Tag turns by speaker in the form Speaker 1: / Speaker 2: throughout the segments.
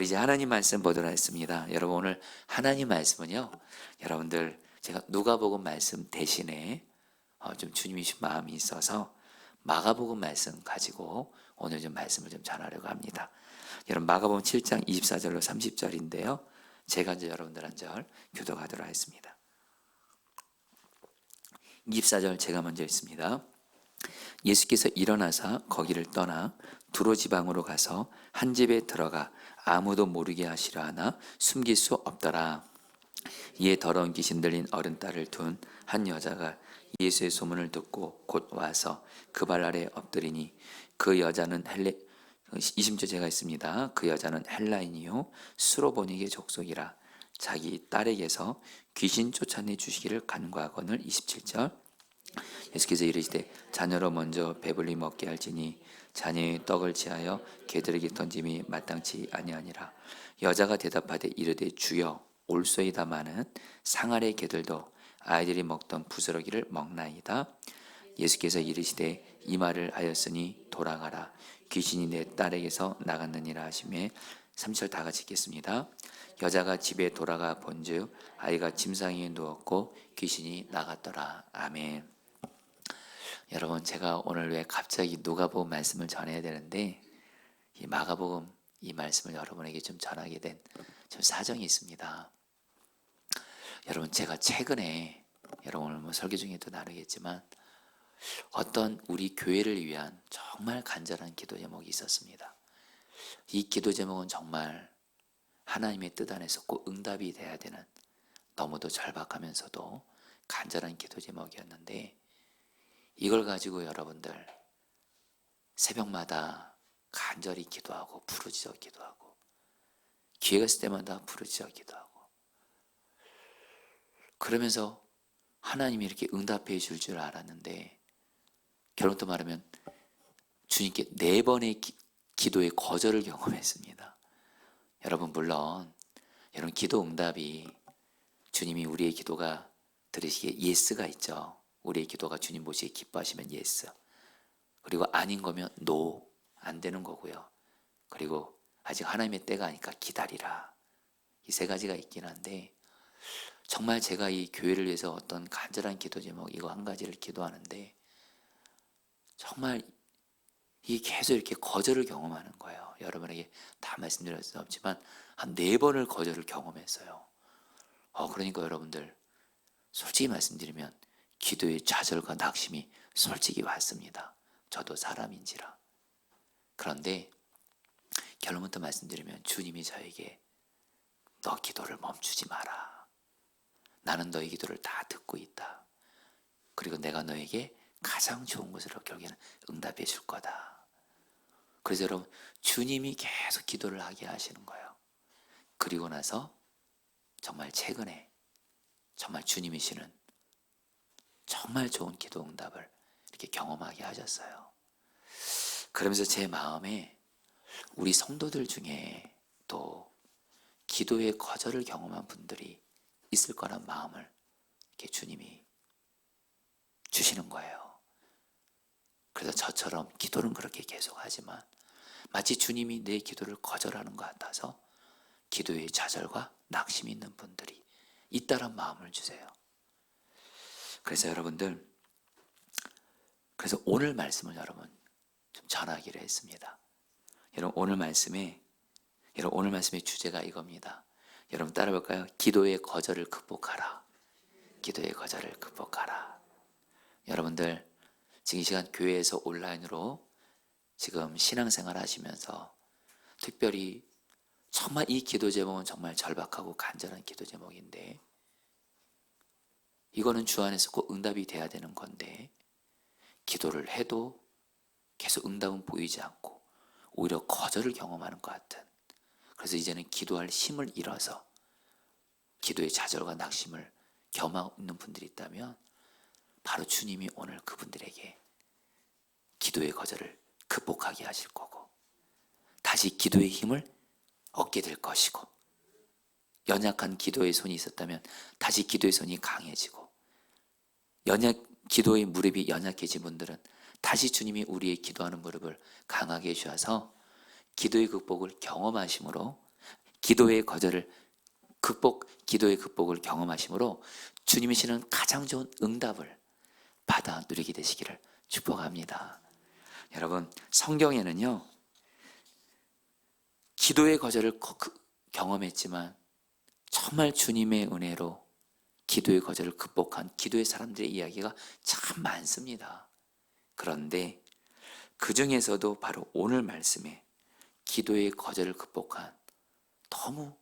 Speaker 1: 우리 이제 하나님 말씀 보도록 하겠습니다. 여러분 오늘 하나님 말씀은요, 여러분들 제가 누가복음 말씀 대신에 좀 주님이 주신 마음이 있어서 마가복음 말씀 가지고 오늘 좀 말씀을 좀 전하려고 합니다. 여러분 마가복음 7장 24절로 30절인데요. 제가 이제 여러분들 한 절 교독하도록 하겠습니다. 24절 제가 먼저 읽습니다. 예수께서 일어나사 거기를 떠나 두로 지방으로 가서 한 집에 들어가 아무도 모르게 하시려 하나 숨길 수 없더라. 이에 더러운 귀신 들린 어른 딸을 둔 한 여자가 예수의 소문을 듣고 곧 와서 그 발 아래 엎드리니 그 여자는 20절 제가 있습니다. 그 여자는 헬라인이요 수로보니게 족속이라 자기 딸에게서 귀신 쫓아내 주시기를 간구하거늘. 27절 예수께서 이르시되 자녀로 먼저 배불리 먹게 할지니 자녀의 떡을 취하여 개들에게 던짐이 마땅치 아니하니라. 여자가 대답하되 이르되 주여 올소이다마는 상아래 개들도 아이들이 먹던 부스러기를 먹나이다. 예수께서 이르시되 이 말을 하였으니 돌아가라 귀신이 내 딸에게서 나갔느니라 하시매. 3절 다 같이 읽겠습니다. 여자가 집에 돌아가 본즉 아이가 침상 위에 누웠고 귀신이 나갔더라. 아멘. 여러분 제가 오늘 왜 갑자기 누가복음 말씀을 전해야 되는데 이 마가복음 이 말씀을 여러분에게 좀 전하게 된 좀 사정이 있습니다. 여러분 제가 최근에 여러분 오늘 설교 중에도 나누겠지만 어떤 우리 교회를 위한 정말 간절한 기도 제목이 있었습니다. 이 기도 제목은 정말 하나님의 뜻 안에서 꼭 응답이 돼야 되는 너무도 절박하면서도 간절한 기도 제목이었는데 이걸 가지고 여러분들 새벽마다 간절히 기도하고 부르짖어 기도하고 기회가 있을 때마다 부르짖어 기도하고 그러면서 하나님이 이렇게 응답해 줄 알았는데 결론도 말하면 주님께 4번의 기도의 거절을 경험했습니다. 여러분 물론 여러분 기도 응답이 주님이 우리의 기도가 들으시기에 예스가 있죠. 우리의 기도가 주님 보시기에 기뻐하시면 예스. 그리고 아닌 거면 노. 안 되는 거고요. 그리고 아직 하나님의 때가 아니까 기다리라. 이 3가지가 있긴 한데 정말 제가 이 교회를 위해서 어떤 간절한 기도 제목 이거 한 가지를 기도하는데 정말 이게 계속 이렇게 거절을 경험하는 거예요. 여러분에게 다 말씀드릴 수 없지만 한 4번을 거절을 경험했어요. 그러니까 여러분들 솔직히 말씀드리면 기도의 좌절과 낙심이 솔직히 왔습니다. 저도 사람인지라. 그런데 결론부터 말씀드리면 주님이 저에게 너 기도를 멈추지 마라. 나는 너의 기도를 다 듣고 있다. 그리고 내가 너에게 가장 좋은 것으로 결국에는 응답해 줄 거다. 그래서 여러분 주님이 계속 기도를 하게 하시는 거예요. 그리고 나서 정말 최근에 정말 주님이시는 정말 좋은 기도 응답을 이렇게 경험하게 하셨어요. 그러면서 제 마음에 우리 성도들 중에 또 기도의 거절을 경험한 분들이 있을 거란 마음을 이렇게 주님이 주시는 거예요. 그래서 저처럼 기도는 그렇게 계속하지만 마치 주님이 내 기도를 거절하는 것 같아서 기도의 좌절과 낙심이 있는 분들이 있다란 마음을 주세요. 그래서 여러분들 그래서 오늘 말씀을 여러분 좀 전하기로 했습니다. 여러분 오늘 말씀의 주제가 이겁니다. 여러분 따라볼까요? 기도의 거절을 극복하라. 기도의 거절을 극복하라. 여러분들 지금 이 시간 교회에서 온라인으로 지금 신앙생활 하시면서 특별히 정말 이 기도 제목은 정말 절박하고 간절한 기도 제목인데 이거는 주 안에서 꼭 응답이 돼야 되는 건데 기도를 해도 계속 응답은 보이지 않고 오히려 거절을 경험하는 것 같은 그래서 이제는 기도할 힘을 잃어서 기도의 좌절과 낙심을 경험하고 있는 분들이 있다면 바로 주님이 오늘 그분들에게 기도의 거절을 극복하게 하실 거고 다시 기도의 힘을 얻게 될 것이고 연약한 기도의 손이 있었다면 다시 기도의 손이 강해지고 기도의 무릎이 연약해진 분들은 다시 주님이 우리의 기도하는 무릎을 강하게 해주셔서 기도의 극복을 경험하심으로 기도의 극복을 경험하심으로 주님이 주시는 가장 좋은 응답을 받아 누리게 되시기를 축복합니다. 여러분, 성경에는요, 기도의 거절을 경험했지만 정말 주님의 은혜로 기도의 거절을 극복한 기도의 사람들의 이야기가 참 많습니다. 그런데 그 중에서도 바로 오늘 말씀에 기도의 거절을 극복한 너무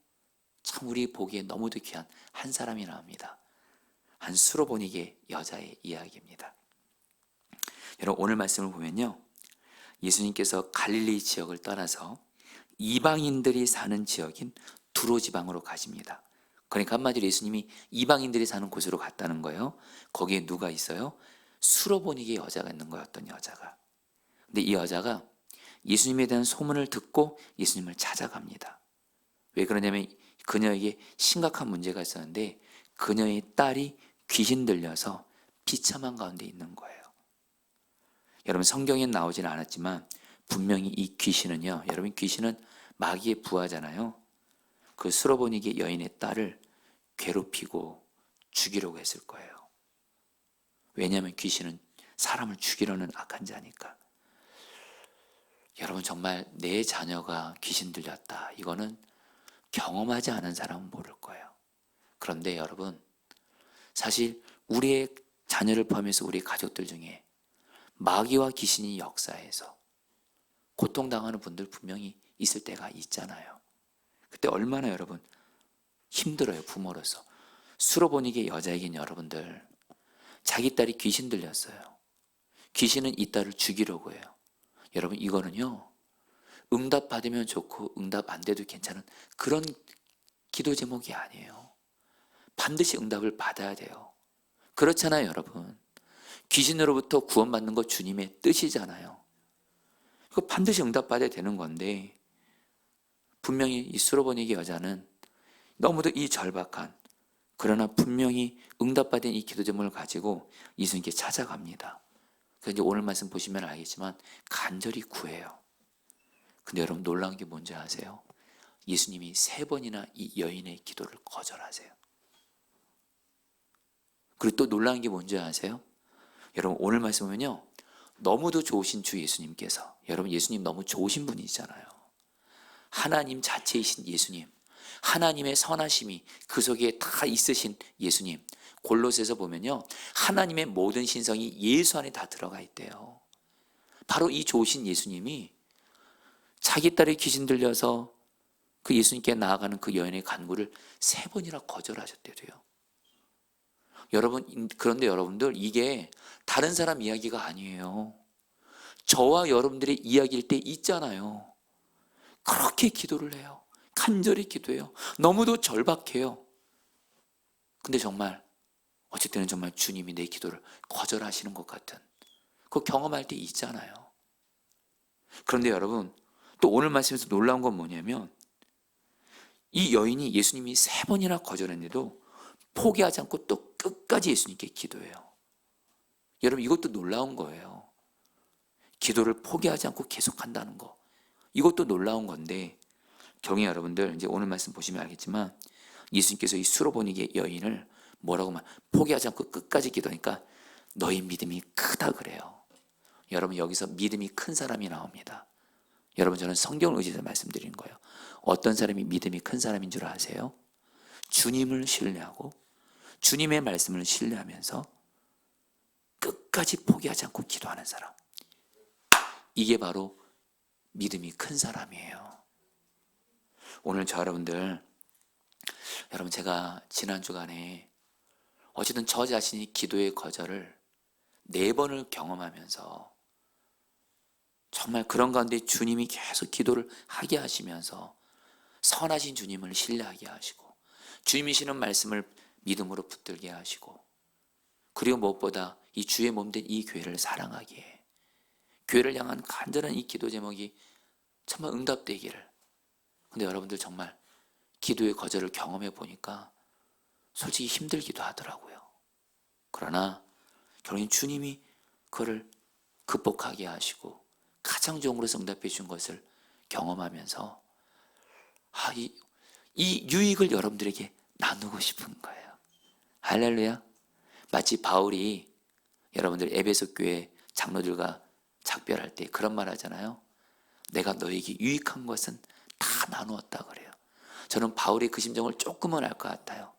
Speaker 1: 참 우리 보기에 너무도 귀한 한 사람이 나옵니다. 한 수로보니게 여자의 이야기입니다. 여러분, 오늘 말씀을 보면요, 예수님께서 갈릴리 지역을 떠나서 이방인들이 사는 지역인 두로 지방으로 가십니다. 그러니까 한마디로 예수님이 이방인들이 사는 곳으로 갔다는 거예요. 거기에 누가 있어요? 수로보니게 여자가 있는 거예요. 어떤 여자가. 근데 이 여자가 예수님에 대한 소문을 듣고 예수님을 찾아갑니다. 왜 그러냐면 그녀에게 심각한 문제가 있었는데 그녀의 딸이 귀신 들려서 비참한 가운데 있는 거예요. 여러분, 성경엔 나오지는 않았지만 분명히 이 귀신은요, 여러분, 귀신은 마귀의 부하잖아요. 그 수로보니게 여인의 딸을 괴롭히고 죽이려고 했을 거예요. 왜냐하면 귀신은 사람을 죽이려는 악한 자니까. 여러분, 정말 내 자녀가 귀신 들렸다, 이거는 경험하지 않은 사람은 모를 거예요. 그런데 여러분, 사실 우리의 자녀를 포함해서 우리 가족들 중에 마귀와 귀신이 역사해서 고통당하는 분들 분명히 있을 때가 있잖아요. 그때 얼마나 여러분 힘들어요, 부모로서. 수로보니게 여자에겐 여러분들, 자기 딸이 귀신 들렸어요. 귀신은 이 딸을 죽이려고 해요. 여러분, 이거는요, 응답 받으면 좋고 응답 안 돼도 괜찮은 그런 기도 제목이 아니에요. 반드시 응답을 받아야 돼요. 그렇잖아요, 여러분. 귀신으로부터 구원받는 거 주님의 뜻이잖아요. 이거 반드시 응답받아야 되는 건데, 분명히 이 수로보니게 여자는 너무도 이 절박한, 그러나 분명히 응답받은 이 기도 제목을 가지고 예수님께 찾아갑니다. 그래서 이제 오늘 말씀 보시면 알겠지만 간절히 구해요. 근데 여러분, 놀라운 게 뭔지 아세요? 예수님이 3번이나 이 여인의 기도를 거절하세요. 그리고 또 놀라운 게 뭔지 아세요? 여러분, 오늘 말씀 보면요, 너무도 좋으신 주 예수님께서, 여러분, 예수님 너무 좋으신 분이잖아요. 하나님 자체이신 예수님, 하나님의 선하심이 그 속에 다 있으신 예수님. 골로새서 보면요, 하나님의 모든 신성이 예수 안에 다 들어가 있대요. 바로 이 좋으신 예수님이 자기 딸이 귀신 들려서 그 예수님께 나아가는 그 여인의 간구를 3번이나 거절하셨대요. 여러분, 그런데 여러분들, 이게 다른 사람 이야기가 아니에요. 저와 여러분들의 이야기일 때 있잖아요. 그렇게 기도를 해요. 간절히 기도해요. 너무도 절박해요. 근데 정말 어쩔 때는 정말 주님이 내 기도를 거절하시는 것 같은, 그 경험할 때 있잖아요. 그런데 여러분, 또 오늘 말씀에서 놀라운 건 뭐냐면, 이 여인이 예수님이 3번이나 거절했는데도 포기하지 않고 또 끝까지 예수님께 기도해요. 여러분, 이것도 놀라운 거예요. 기도를 포기하지 않고 계속한다는 거, 이것도 놀라운 건데, 경희 여러분들, 이제 오늘 말씀 보시면 알겠지만 예수님께서 이 수로보니게 여인을 뭐라고 포기하지 않고 끝까지 기도하니까 너희 믿음이 크다 그래요. 여러분, 여기서 믿음이 큰 사람이 나옵니다. 여러분, 저는 성경을 의지해서 말씀드리는 거예요. 어떤 사람이 믿음이 큰 사람인 줄 아세요? 주님을 신뢰하고 주님의 말씀을 신뢰하면서 끝까지 포기하지 않고 기도하는 사람, 이게 바로 믿음이 큰 사람이에요. 오늘 저 여러분, 제가 지난 주간에 어쨌든 저 자신이 기도의 거절을 4번을 경험하면서 정말 그런 가운데 주님이 계속 기도를 하게 하시면서 선하신 주님을 신뢰하게 하시고 주님이 시는 말씀을 믿음으로 붙들게 하시고, 그리고 무엇보다 이 주의 몸된 이 교회를 사랑하기에, 교회를 향한 간절한 이 기도 제목이 정말 응답되기를. 근데 여러분들, 정말 기도의 거절을 경험해 보니까 솔직히 힘들기도 하더라고요. 그러나 결국엔 주님이 그를 극복하게 하시고 가장 좋은 것으로 응답해 준 것을 경험하면서 이 유익을 여러분들에게 나누고 싶은 거예요. 할렐루야. 마치 바울이 여러분들 에베소 교회 장로들과 작별할 때 그런 말 하잖아요. 내가 너에게 유익한 것은 다 나누었다 그래요. 저는 바울의 그 심정을 조금은 알 것 같아요.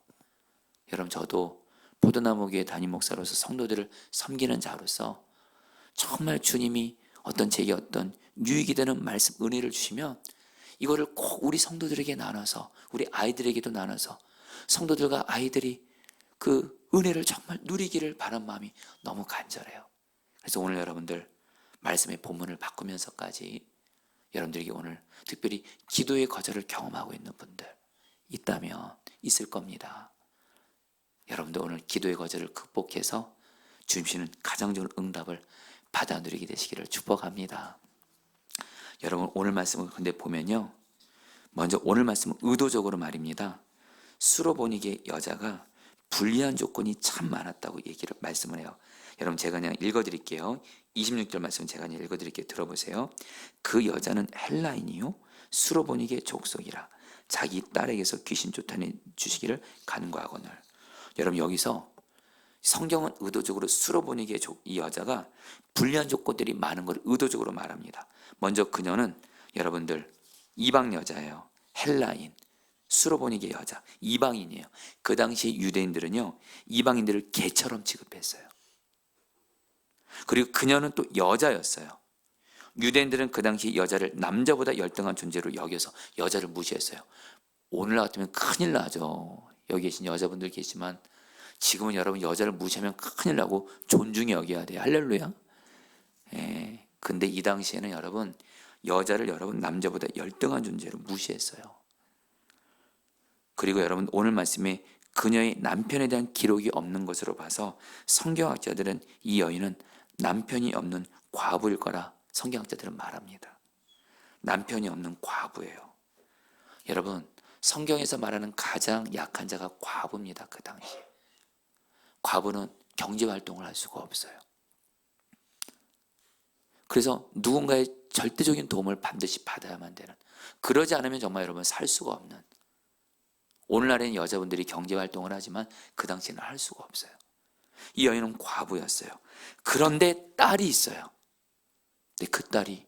Speaker 1: 여러분, 저도 포도나무교회 담임 목사로서 성도들을 섬기는 자로서 정말 주님이 제게 어떤 유익이 되는 말씀, 은혜를 주시면 이거를 꼭 우리 성도들에게 나눠서, 우리 아이들에게도 나눠서 성도들과 아이들이 그 은혜를 정말 누리기를 바라는 마음이 너무 간절해요. 그래서 오늘 여러분들 말씀의 본문을 바꾸면서까지 여러분들에게 오늘 특별히 기도의 거절을 경험하고 있는 분들 있다면 있을 겁니다. 여러분들 오늘 기도의 거절을 극복해서 주님시는 가정적인 응답을 받아 누리게 되시기를 축복합니다. 여러분, 오늘 말씀을 근데 보면요, 먼저 오늘 말씀은 의도적으로 말입니다. 수로보니게 여자가 불리한 조건이 참 많았다고 말씀을 해요. 여러분, 제가 그냥 읽어드릴게요. 26절 말씀 제가 그냥 읽어드릴게요. 들어보세요. 그 여자는 헬라인이요 수로보니게 족속이라 자기 딸에게서 귀신 쫓아내 주시기를 간구하거늘. 여러분, 여기서 성경은 의도적으로 수로보니게 이 여자가 불리한 조건들이 많은 걸 의도적으로 말합니다. 먼저 그녀는 여러분들 이방 여자예요. 헬라인, 수로보니게 여자, 이방인이에요. 그 당시 유대인들은요, 이방인들을 개처럼 취급했어요. 그리고 그녀는 또 여자였어요. 유대인들은 그 당시 여자를 남자보다 열등한 존재로 여겨서 여자를 무시했어요. 오늘날 같으면 큰일 나죠. 여기 계신 여자분들 계시지만 지금은 여러분 여자를 무시하면 큰일 나고 존중히 여겨야 돼요. 할렐루야. 예. 근데 이 당시에는 여러분 여자를 남자보다 열등한 존재로 무시했어요. 그리고 여러분 오늘 말씀에 그녀의 남편에 대한 기록이 없는 것으로 봐서 성경학자들은 이 여인은 남편이 없는 과부일 거라 성경학자들은 말합니다. 남편이 없는 과부예요. 여러분, 성경에서 말하는 가장 약한 자가 과부입니다. 그 당시에. 과부는 경제활동을 할 수가 없어요. 그래서 누군가의 절대적인 도움을 반드시 받아야만 되는, 그러지 않으면 정말 여러분 살 수가 없는, 오늘날에는 여자분들이 경제활동을 하지만 그 당시에는 할 수가 없어요. 이 여인은 과부였어요. 그런데 딸이 있어요. 근데 그 딸이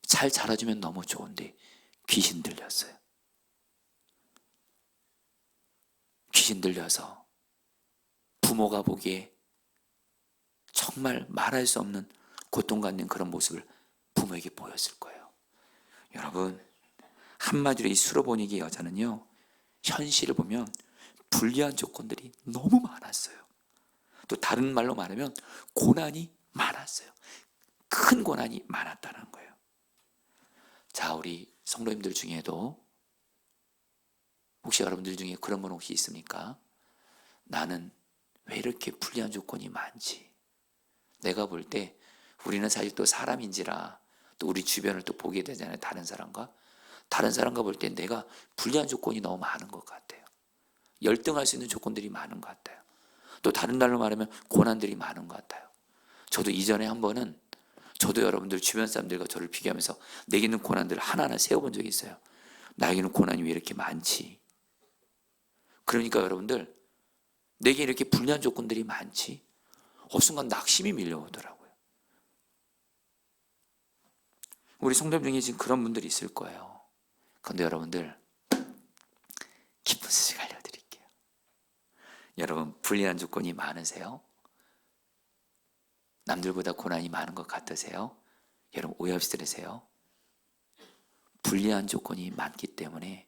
Speaker 1: 잘 자라주면 너무 좋은데 귀신 들렸어요. 귀신 들려서 부모가 보기에 정말 말할 수 없는 고통받는 그런 모습을 부모에게 보였을 거예요. 여러분, 한마디로 이 수로보니게 여자는요, 현실을 보면 불리한 조건들이 너무 많았어요. 또 다른 말로 말하면 고난이 많았어요. 큰 고난이 많았다는 거예요. 자, 우리 성도님들 중에도 혹시 여러분들 중에 그런 분 혹시 있습니까? 나는 왜 이렇게 불리한 조건이 많지? 내가 볼 때 우리는 사실 또 사람인지라 또 우리 주변을 또 보게 되잖아요. 다른 사람과 볼 때 내가 불리한 조건이 너무 많은 것 같아요. 열등할 수 있는 조건들이 많은 것 같아요. 또 다른 말로 말하면 고난들이 많은 것 같아요. 저도 이전에 한 번은 저도 여러분들 주변 사람들과 저를 비교하면서 내게는 고난들을 하나하나 세워본 적이 있어요. 나에게는 고난이 왜 이렇게 많지? 그러니까 여러분들 내게 이렇게 불리한 조건들이 많지? 순간 낙심이 밀려오더라고요. 우리 성도님 중에 지금 그런 분들이 있을 거예요. 그런데 여러분들 기쁜 소식 알려드릴게요. 여러분 불리한 조건이 많으세요? 남들보다 고난이 많은 것 같으세요? 여러분 오해 없이 들으세요. 불리한 조건이 많기 때문에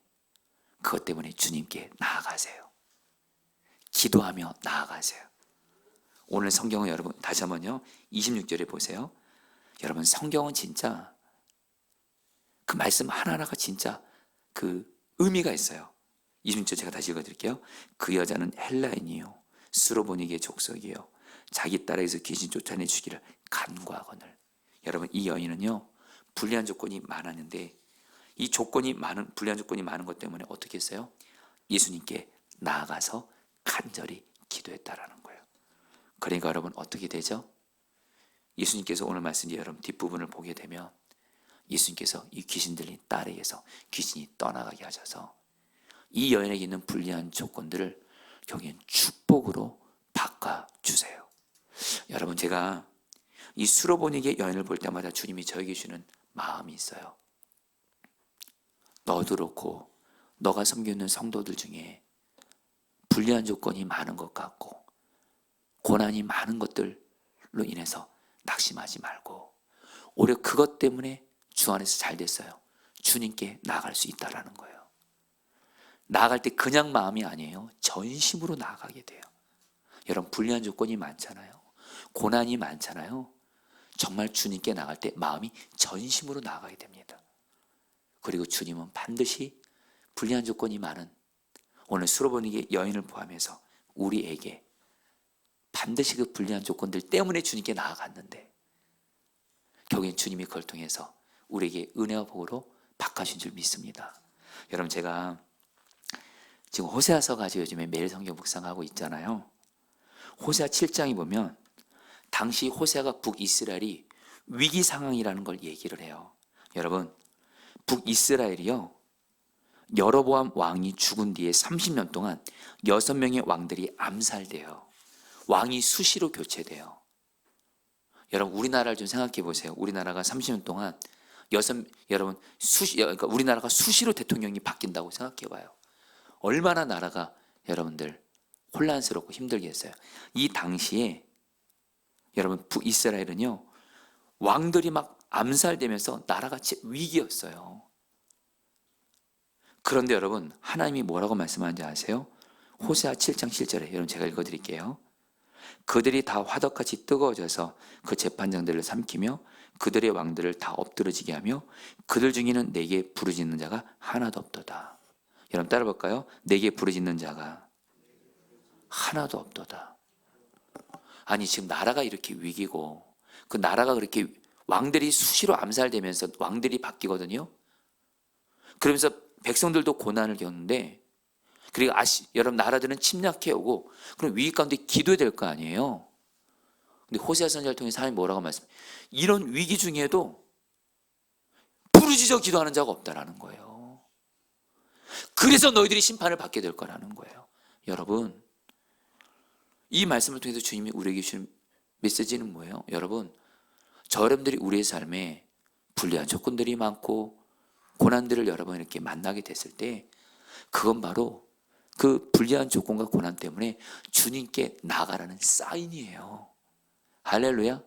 Speaker 1: 그것 때문에 주님께 나아가세요. 기도하며 나아가세요. 오늘 성경은 여러분 다시 한번요 26절에 보세요. 여러분 성경은 진짜 그 말씀 하나하나가 진짜 그 의미가 있어요. 26절 제가 다시 읽어드릴게요. 그 여자는 헬라인이요 수로보니게 족속이요 자기 딸에게서 귀신 쫓아내 주기를 간구하거늘. 여러분 이 여인은요 불리한 조건이 많았는데 이 불리한 조건이 많은 것 때문에 어떻게 했어요? 예수님께 나아가서 간절히 기도했다라는 거예요. 그러니까 여러분 어떻게 되죠? 예수님께서 오늘 말씀 여러분 뒷부분을 보게 되면 예수님께서 이 귀신 들린 딸에게서 귀신이 떠나가게 하셔서 이 여인에게 있는 불리한 조건들을 결국엔 축복으로 바꿔주세요. 여러분, 제가 이 수로보니게 여인을 볼 때마다 주님이 저에게 주는 마음이 있어요. 너도 그렇고 너가 섬기는 성도들 중에 불리한 조건이 많은 것 같고 고난이 많은 것들로 인해서 낙심하지 말고 오히려 그것 때문에 주 안에서 잘 됐어요. 주님께 나아갈 수 있다라는 거예요. 나아갈 때 그냥 마음이 아니에요. 전심으로 나아가게 돼요. 여러분, 불리한 조건이 많잖아요. 고난이 많잖아요. 정말 주님께 나갈 때 마음이 전심으로 나아가게 됩니다. 그리고 주님은 반드시 불리한 조건이 많은 오늘 수로보니게 여인을 포함해서 우리에게 반드시 그 불리한 조건들 때문에 주님께 나아갔는데 결국엔 주님이 그걸 통해서 우리에게 은혜와 복으로 바꿔주신 줄 믿습니다. 여러분, 제가 지금 호세아서 가지고 요즘에 매일 성경 묵상하고 있잖아요. 호세아 7장에 보면 당시 호세아가 북이스라엘이 위기 상황이라는 걸 얘기를 해요. 여러분, 북이스라엘이요, 여로보암 왕이 죽은 뒤에 30년 동안 6명의 왕들이 암살돼요. 왕이 수시로 교체돼요. 여러분, 우리나라를 좀 생각해 보세요. 우리나라가 30년 동안 그러니까 우리나라가 수시로 대통령이 바뀐다고 생각해 봐요. 얼마나 나라가 여러분들 혼란스럽고 힘들겠어요. 이 당시에 여러분, 북이스라엘은요, 왕들이 막 암살되면서 나라가 진짜 위기였어요. 그런데 여러분, 하나님이 뭐라고 말씀하는지 아세요? 호세아 7장 7절에 여러분 제가 읽어드릴게요. 그들이 다 화덕같이 뜨거워져서 그 재판장들을 삼키며 그들의 왕들을 다 엎드러지게 하며 그들 중에는 내게 부르짖는 자가 하나도 없도다. 여러분 따라 볼까요? 내게 부르짖는 자가 하나도 없도다. 아니, 지금 나라가 이렇게 위기고 그 나라가 그렇게 왕들이 수시로 암살되면서 왕들이 바뀌거든요. 그러면서 백성들도 고난을 겪는데, 그리고 여러분 나라들은 침략해 오고 그럼 위기 가운데 기도해야 될 거 아니에요. 근데 호세아 선지자를 통해서 하나님 뭐라고 말씀해요? 이런 위기 중에도 부르짖어 기도하는 자가 없다라는 거예요. 그래서 너희들이 심판을 받게 될 거라는 거예요. 여러분, 이 말씀을 통해서 주님이 우리에게 주신 메시지는 뭐예요? 여러분, 여러분들이 우리의 삶에 불리한 조건들이 많고 고난들을 여러 번 이렇게 만나게 됐을 때 그건 바로 그 불리한 조건과 고난 때문에 주님께 나아가라는 사인이에요. 할렐루야.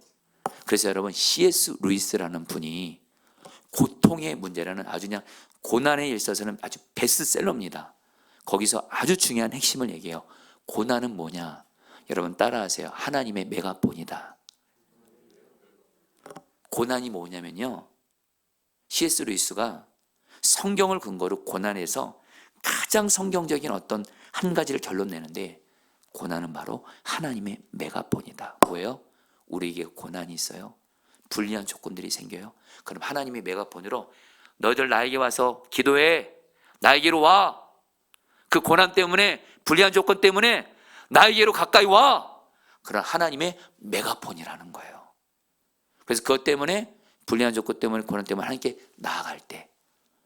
Speaker 1: 그래서 여러분, C.S. 루이스라는 분이 고통의 문제라는 아주 그냥 고난에 있어서는 아주 베스트셀러입니다. 거기서 아주 중요한 핵심을 얘기해요. 고난은 뭐냐? 여러분 따라하세요. 하나님의 메가폰이다. 고난이 뭐냐면요, C.S. 루이스가 성경을 근거로 고난에서 가장 성경적인 어떤 한 가지를 결론 내는데, 고난은 바로 하나님의 메가폰이다. 뭐예요? 우리에게 고난이 있어요. 불리한 조건들이 생겨요. 그럼 하나님의 메가폰으로 너희들 나에게 와서 기도해. 나에게로 와. 그 고난 때문에, 불리한 조건 때문에 나에게로 가까이 와. 그런 하나님의 메가폰이라는 거예요. 그래서 그것 때문에, 불리한 조건 때문에, 고난 때문에 하나님께 나아갈 때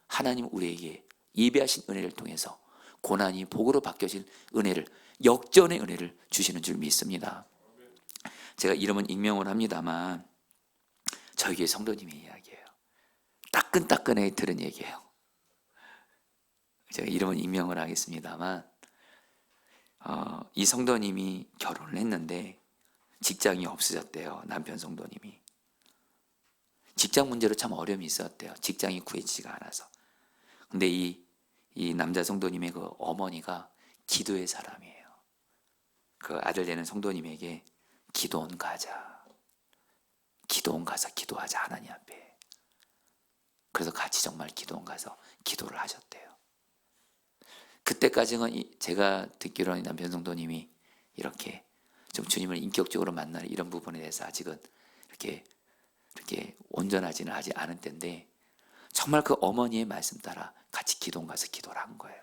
Speaker 1: 하나님 우리에게 예배하신 은혜를 통해서 고난이 복으로 바뀌어진 은혜를, 역전의 은혜를 주시는 줄 믿습니다. 제가 이름은 익명을 합니다만 저희 교회 성도님의 이야기예요. 따끈따끈하게 들은 얘기예요. 제가 이름은 익명을 하겠습니다만 이 성도님이 결혼을 했는데 직장이 없어졌대요. 남편 성도님이. 직장 문제로 참 어려움이 있었대요. 직장이 구해지지가 않아서. 근데 이 남자 성도님의 그 어머니가 기도의 사람이에요. 그 아들 되는 성도님에게 기도원 가자. 기도원 가서 기도하자, 하나님 앞에. 그래서 같이 정말 기도원 가서 기도를 하셨대요. 그때까지는 제가 듣기로는 남편 성도님이 이렇게 좀 주님을 인격적으로 만나는 이런 부분에 대해서 아직은 이렇게 온전하지는 하지 않은 때인데, 정말 그 어머니의 말씀 따라 같이 기도원 가서 기도를 한 거예요.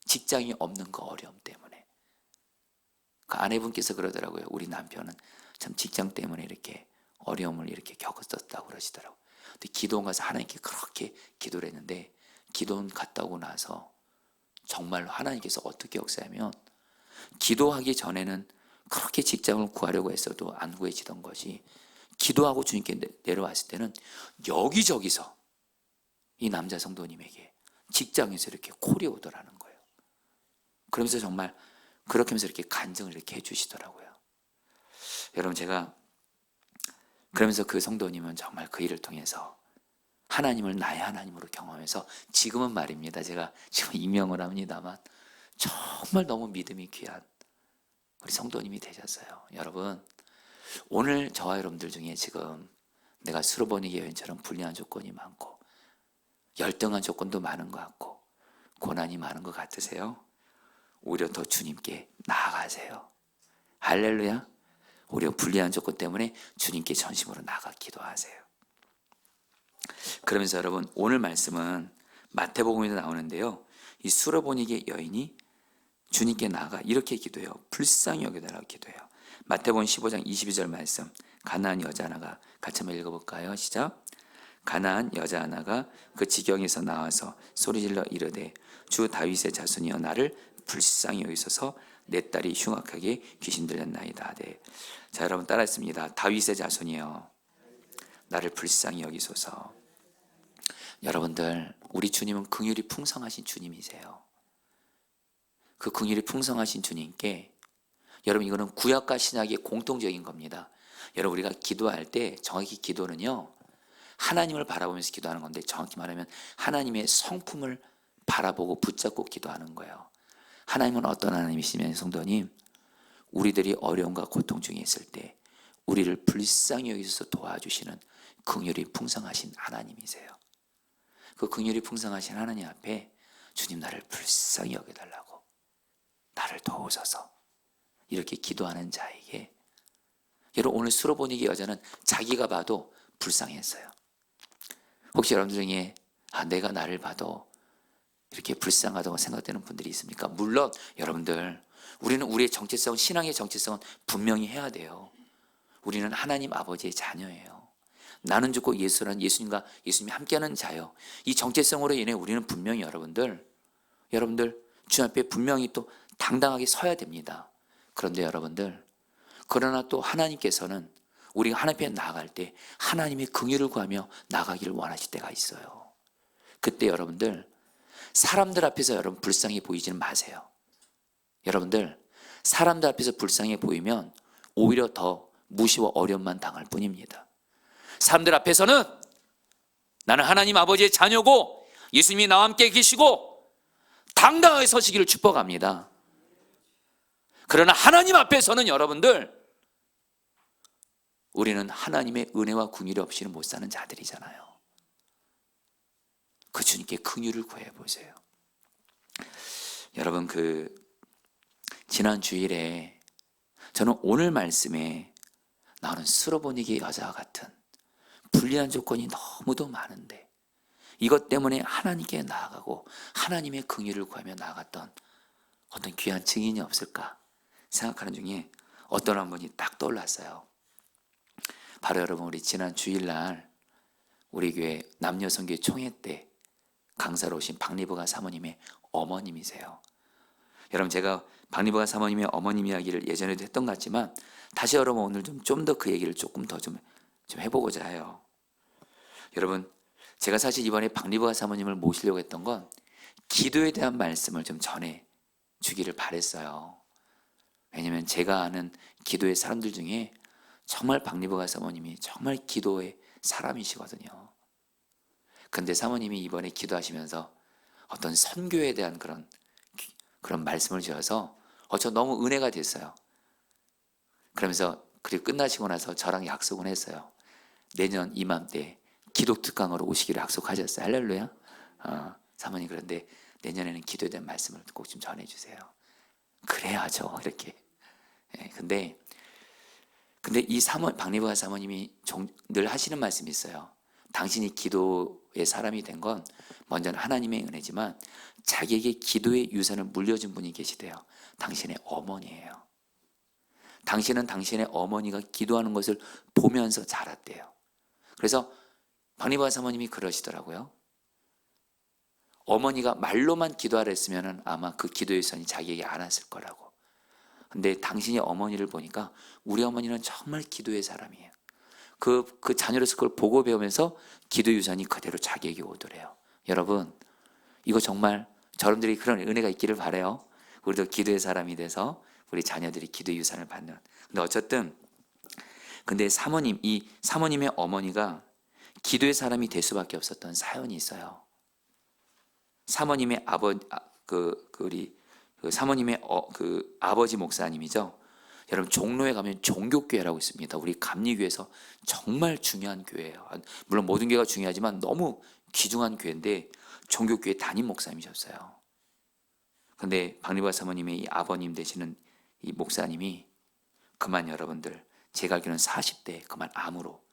Speaker 1: 직장이 없는 그 어려움 때문에. 그 아내분께서 그러더라고요. 우리 남편은 참 직장 때문에 이렇게 어려움을 이렇게 겪었었다고 그러시더라고요. 근데 기도원 가서 하나님께 그렇게 기도를 했는데, 기도원 갔다 오고 나서 정말로 하나님께서 어떻게 역사하면 기도하기 전에는 그렇게 직장을 구하려고 했어도 안 구해지던 것이 기도하고 주님께 내려왔을 때는 여기저기서 이 남자 성도님에게 직장에서 이렇게 콜이 오더라는 거예요. 그러면서 정말 그렇게 하면서 이렇게 간증을 이렇게 해주시더라고요. 여러분, 제가 그러면서 그 성도님은 정말 그 일을 통해서 하나님을 나의 하나님으로 경험해서 지금은 말입니다, 제가 지금 임명을 합니다만 정말 너무 믿음이 귀한 우리 성도님이 되셨어요. 여러분, 오늘 저와 여러분들 중에 지금 내가 수로보니 여인처럼 불리한 조건이 많고 열등한 조건도 많은 것 같고 고난이 많은 것 같으세요? 오히려 더 주님께 나아가세요. 할렐루야. 오히려 불리한 조건 때문에 주님께 전심으로 나아가 기도하세요. 그러면서 여러분, 오늘 말씀은 마태복음에도 나오는데요, 이 수로보니게 여인이 주님께 나아가 이렇게 기도해요. 불쌍히 여겨달라고 기도해요. 마태복음 15장 22절 말씀, 가나안 여자 하나가 같이 한번 읽어볼까요? 시작. 가나안 여자 하나가 그 지경에서 나와서 소리질러 이르되 주 다윗의 자손이여 나를 불쌍히 여기소서 내 딸이 흉악하게 귀신 들렸나이다. 네. 자, 여러분 따라했습니다. 다윗의 자손이여 나를 불쌍히 여기소서. 여러분들, 우리 주님은 긍휼이 풍성하신 주님이세요. 그 긍휼이 풍성하신 주님께, 여러분 이거는 구약과 신약의 공통적인 겁니다. 여러분, 우리가 기도할 때 정확히 기도는요, 하나님을 바라보면서 기도하는 건데 정확히 말하면 하나님의 성품을 바라보고 붙잡고 기도하는 거예요. 하나님은 어떤 하나님이시면 성도님, 우리들이 어려움과 고통 중에 있을 때 우리를 불쌍히 여기셔서 도와주시는 긍휼이 풍성하신 하나님이세요. 그 긍휼이 풍성하신 하나님 앞에 주님 나를 불쌍히 여겨달라고, 나를 도우소서, 이렇게 기도하는 자에게, 여러분 오늘 수로보니게 여자는 자기가 봐도 불쌍했어요. 혹시 여러분들 중에 내가 나를 봐도 이렇게 불쌍하다고 생각되는 분들이 있습니까? 물론 여러분들, 우리는 우리의 정체성, 신앙의 정체성은 분명히 해야 돼요. 우리는 하나님 아버지의 자녀예요. 나는 죽고 예수는 예수님과 예수님이 함께하는 자요. 이 정체성으로 인해 우리는 분명히 여러분들 주 앞에 분명히 또 당당하게 서야 됩니다. 그런데 여러분들, 그러나 또 하나님께서는 우리가 하나님 앞에 나아갈 때 하나님의 긍휼을 구하며 나가기를 원하실 때가 있어요. 그때 여러분들, 사람들 앞에서 여러분 불쌍히 보이지는 마세요. 여러분들, 사람들 앞에서 불쌍해 보이면 오히려 더 무시와 어려움만 당할 뿐입니다. 사람들 앞에서는 나는 하나님 아버지의 자녀고 예수님이 나와 함께 계시고 당당하게 서시기를 축복합니다. 그러나 하나님 앞에서는 여러분들, 우리는 하나님의 은혜와 긍휼이 없이는 못 사는 자들이잖아요. 그 주님께 긍휼을 구해보세요. 여러분, 지난 주일에 저는 오늘 말씀에 나오는 수로보니게 여자와 같은 불리한 조건이 너무도 많은데 이것 때문에 하나님께 나아가고 하나님의 긍휼을 구하며 나아갔던 어떤 귀한 증인이 없을까 생각하는 중에 어떤 한 분이 딱 떠올랐어요. 바로 여러분, 우리 지난 주일날 우리 교회 남녀성교회 총회 때 강사로 오신 박리보가 사모님의 어머님이세요. 여러분, 제가 박리보가 사모님의 어머님 이야기를 예전에도 했던 것 같지만 다시 여러분 오늘 좀 더 그 얘기를 조금 더 좀 해보고자 해요. 여러분, 제가 사실 이번에 박리보가 사모님을 모시려고 했던 건 기도에 대한 말씀을 좀 전해 주기를 바랬어요. 왜냐면 제가 아는 기도의 사람들 중에 정말 박리보가 사모님이 정말 기도의 사람이시거든요. 근데 사모님이 이번에 기도하시면서 어떤 선교에 대한 그런 말씀을 주셔서 저 너무 은혜가 됐어요. 그러면서 그리고 끝나시고 나서 저랑 약속은 했어요. 내년 이맘때 기도 특강으로 오시기를 약속하셨어요. 할렐루야. 사모님, 그런데 내년에는 기도에 대한 말씀을 꼭 좀 전해주세요. 그래야죠, 이렇게. 근데 이 박리보가 사모님이 늘 하시는 말씀이 있어요. 당신이 기도의 사람이 된 건 먼저는 하나님의 은혜지만 자기에게 기도의 유산을 물려준 분이 계시대요. 당신의 어머니예요. 당신은 당신의 어머니가 기도하는 것을 보면서 자랐대요. 그래서 박리보가 사모님이 그러시더라고요. 어머니가 말로만 기도하라 했으면 아마 그 기도의 유산이 자기에게 안 왔을 거라고. 근데 당신이 어머니를 보니까 우리 어머니는 정말 기도의 사람이에요. 그 자녀로서 그걸 보고 배우면서 기도 유산이 그대로 자기에게 오더래요. 여러분, 이거 정말 여러분들이 그런 은혜가 있기를 바라요. 우리도 기도의 사람이 돼서 우리 자녀들이 기도의 유산을 받는. 근데 어쨌든 근데 이 사모님의 어머니가 기도의 사람이 될 수밖에 없었던 사연이 있어요. 사모님의 사모님의 아버지 목사님이죠. 여러분, 종로에 가면 종교교회라고 있습니다. 우리 감리교회에서 정말 중요한 교회예요. 물론 모든 교회가 중요하지만 너무 귀중한 교회인데 종교교회 담임 목사님이셨어요. 근데 박리바 사모님의 이 아버님 되시는 이 목사님이 그만, 여러분들, 제가 알기로는 40대 그만 암으로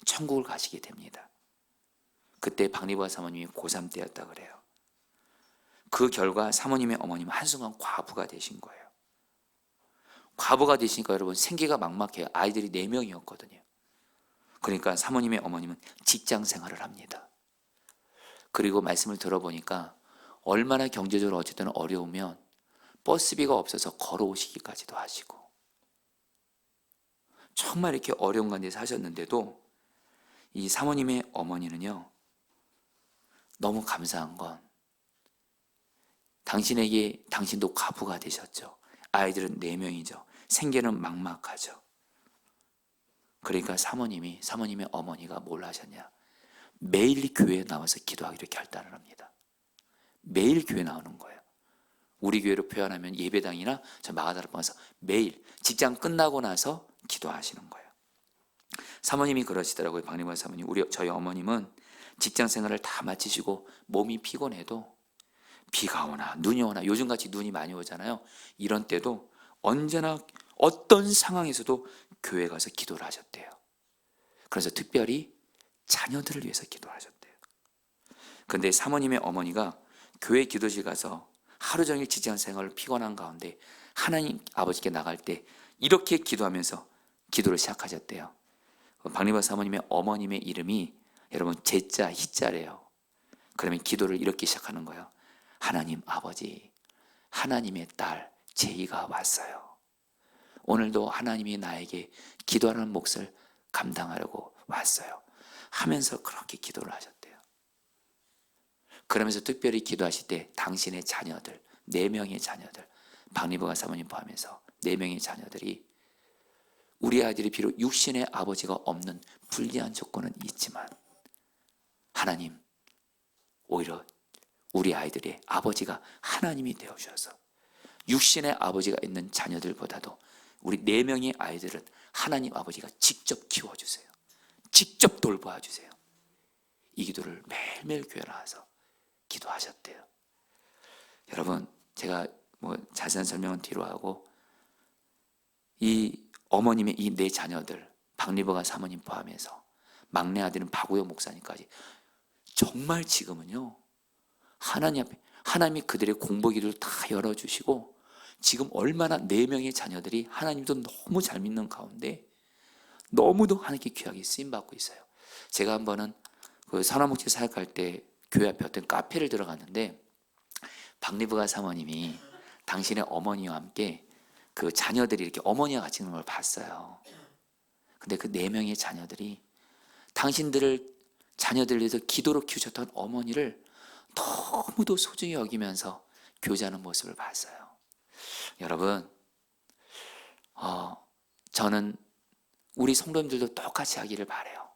Speaker 1: 천국을 가시게 됩니다. 그때 박리바 사모님이 고3 때였다 그래요. 그 결과 사모님의 어머님은 한순간 과부가 되신 거예요. 과부가 되시니까 여러분, 생계가 막막해요. 아이들이 4명이었거든요. 그러니까 사모님의 어머님은 직장 생활을 합니다. 그리고 말씀을 들어보니까 얼마나 경제적으로 어쨌든 어려우면 버스비가 없어서 걸어오시기까지도 하시고, 정말 이렇게 어려운 가운데 사셨는데도 이 사모님의 어머니는요, 너무 감사한 건 당신도 과부가 되셨죠. 아이들은 4명이죠. 생계는 막막하죠. 그러니까 사모님의 어머니가 뭘 하셨냐, 매일 교회에 나와서 기도하기로 결단을 합니다. 매일 교회 나오는 거예요. 우리 교회로 표현하면 예배당이나 저 마가다락방 가서 매일 직장 끝나고 나서 기도하시는 거예요. 사모님이 그러시더라고요. 박리마 사모님, 저희 어머님은 직장 생활을 다 마치시고 몸이 피곤해도 비가 오나 눈이 오나, 요즘같이 눈이 많이 오잖아요. 이런 때도 언제나 어떤 상황에서도 교회 가서 기도를 하셨대요. 그래서 특별히 자녀들을 위해서 기도하셨대요. 그런데 사모님의 어머니가 교회 기도실 가서 하루 종일 직장 생활을 피곤한 가운데 하나님 아버지께 나갈 때 이렇게 기도하면서 기도를 시작하셨대요. 박리바 사모님의 어머님의 이름이 여러분 제자 희자래요. 그러면 기도를 이렇게 시작하는 거예요. 하나님 아버지, 하나님의 딸 제이가 왔어요. 오늘도 하나님이 나에게 기도하는 몫을 감당하려고 왔어요 하면서 그렇게 기도를 하셨대요. 그러면서 특별히 기도하실 때 당신의 자녀들, 4명의 자녀들, 박리바 사모님 포함해서 4명의 자녀들이, 우리 아이들이 비록 육신의 아버지가 없는 불리한 조건은 있지만 하나님, 오히려 우리 아이들의 아버지가 하나님이 되어주셔서 육신의 아버지가 있는 자녀들보다도 우리 4명의 아이들은 하나님 아버지가 직접 키워주세요. 직접 돌보아 주세요. 이 기도를 매일매일 교회 나와서 기도하셨대요. 여러분, 제가 자세한 설명은 뒤로 하고, 이 어머님의 이 4 자녀들, 박리버가 사모님 포함해서 막내 아들은 박우영 목사님까지 정말 지금은요, 하나님이 그들의 공부기도를 다 열어주시고, 지금 얼마나 4명의 자녀들이 하나님도 너무 잘 믿는 가운데 너무도 하나님께 귀하게 쓰임받고 있어요. 제가 한 번은 그 산화목재 사역할 때 교회 앞에 어떤 카페를 들어갔는데 박리브가 사모님이 당신의 어머니와 함께 그 자녀들이 이렇게 어머니와 같이 있는 걸 봤어요. 근데 그 4명의 자녀들이 자녀들을 위해서 기도로 키우셨던 어머니를 너무도 소중히 여기면서 교제하는 모습을 봤어요. 여러분, 저는 우리 성도님들도 똑같이 하기를 바라요.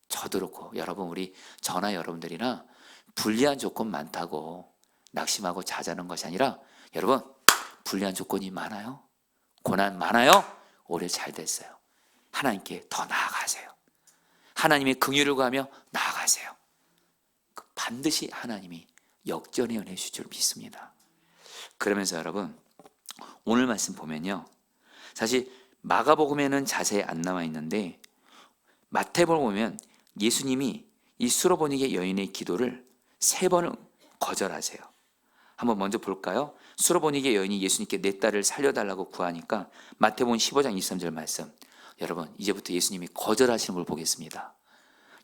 Speaker 1: 저도 그렇고 여러분, 우리 저나 여러분들이나 불리한 조건 많다고 낙심하고 자자는 것이 아니라, 여러분, 불리한 조건이 많아요? 고난 많아요? 오히려 잘 됐어요. 하나님께 더 나아가세요. 하나님의 긍휼을 구하며 나아가세요. 반드시 하나님이 역전의 은혜 주실 줄 믿습니다. 그러면서 여러분, 오늘 말씀 보면요, 사실 마가복음에는 자세히 안 나와 있는데 마태복음 보면 예수님이 이 수로보니게 여인의 기도를 3번을 거절하세요. 한번 먼저 볼까요? 수로보니게 여인이 예수님께 내 딸을 살려달라고 구하니까 마태복음 15장 23절 말씀, 여러분 이제부터 예수님이 거절하시는 걸 보겠습니다.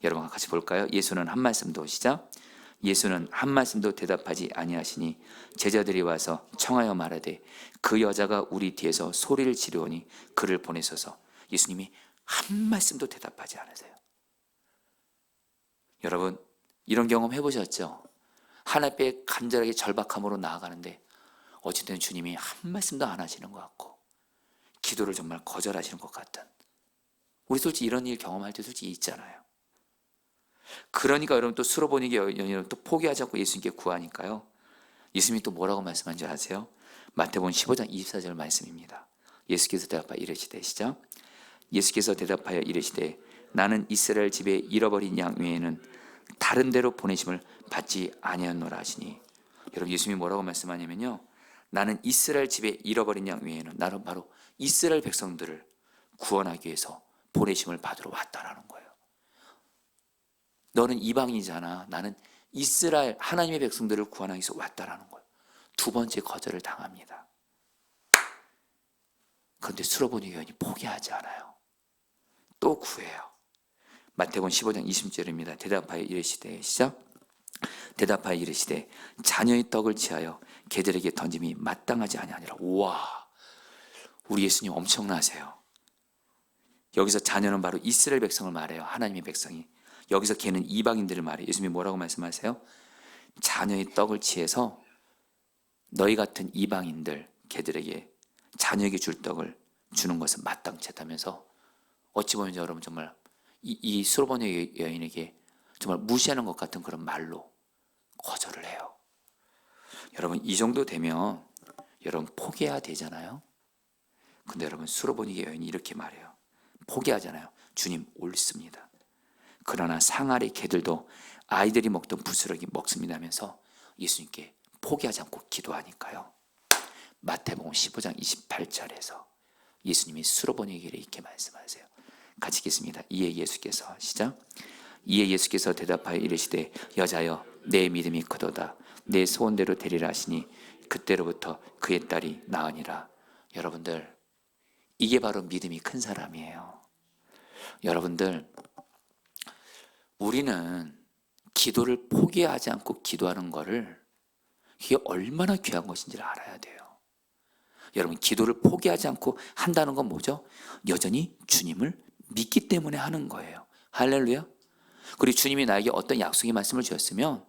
Speaker 1: 여러분 같이 볼까요? 예수는 한 말씀 더 시작. 예수는 한 말씀도 대답하지 아니하시니 제자들이 와서 청하여 말하되 그 여자가 우리 뒤에서 소리를 지르오니 그를 보내소서. 예수님이 한 말씀도 대답하지 않으세요. 여러분, 이런 경험 해보셨죠? 하나님 앞에 간절하게 절박함으로 나아가는데 어쨌든 주님이 한 말씀도 안 하시는 것 같고 기도를 정말 거절하시는 것 같은, 우리 솔직히 이런 일 경험할 때 솔직히 있잖아요. 그러니까 여러분 또 수로보니게 여인은 또 포기하지 않고 예수님께 구하니까요, 예수님이 또 뭐라고 말씀하는지 아세요? 마태복음 15장 24절 말씀입니다. 예수께서 대답하여 이르시되, 시작. 예수께서 대답하여 이르시되 나는 이스라엘 집에 잃어버린 양 외에는 다른 데로 보내심을 받지 아니하노라 하시니, 여러분 예수님이 뭐라고 말씀하냐면요, 나는 이스라엘 집에 잃어버린 양 외에는, 나는 바로 이스라엘 백성들을 구원하기 위해서 보내심을 받으러 왔다라는 거예요. 너는 이방인이잖아. 나는 이스라엘 하나님의 백성들을 구원하기 위해서 왔다라는 거예요. 두 번째 거절을 당합니다. 그런데 수로보니 여인이 포기하지 않아요. 또 구해요. 마태복음 15장 20절입니다. 대답하여 이르시되, 시작. 대답하여 이르시되 자녀의 떡을 취하여 개들에게 던짐이 마땅하지 아니하니라. 우와, 우리 예수님 엄청나세요. 여기서 자녀는 바로 이스라엘 백성을 말해요. 하나님의 백성이. 여기서 개는 이방인들을 말해요. 예수님이 뭐라고 말씀하세요? 자녀의 떡을 취해서 너희 같은 이방인들 개들에게, 자녀에게 줄 떡을 주는 것은 마땅치 않다면서, 어찌 보면 여러분 정말 이 수로보니 여인에게 정말 무시하는 것 같은 그런 말로 거절을 해요. 여러분 이 정도 되면 여러분 포기해야 되잖아요. 근데 여러분 수로보니 여인이 이렇게 말해요. 포기하잖아요. 주님 옳습니다. 그러나 상아리 개들도 아이들이 먹던 부스러기 먹습니다 하면서 예수님께 포기하지 않고 기도하니까요, 마태복음 15장 28절에서 예수님이 수로보니에게 이렇게 말씀하세요. 같이 읽겠습니다. 이에 예수께서, 시작. 이에 예수께서 대답하여 이르시되 여자여 내 믿음이 크도다. 내 소원대로 되리라 하시니 그때로부터 그의 딸이 나으니라. 여러분들, 이게 바로 믿음이 큰 사람이에요. 여러분들, 우리는 기도를 포기하지 않고 기도하는 거를, 이게 얼마나 귀한 것인지를 알아야 돼요. 여러분 기도를 포기하지 않고 한다는 건 뭐죠? 여전히 주님을 믿기 때문에 하는 거예요. 할렐루야. 그리고 주님이 나에게 어떤 약속의 말씀을 주셨으면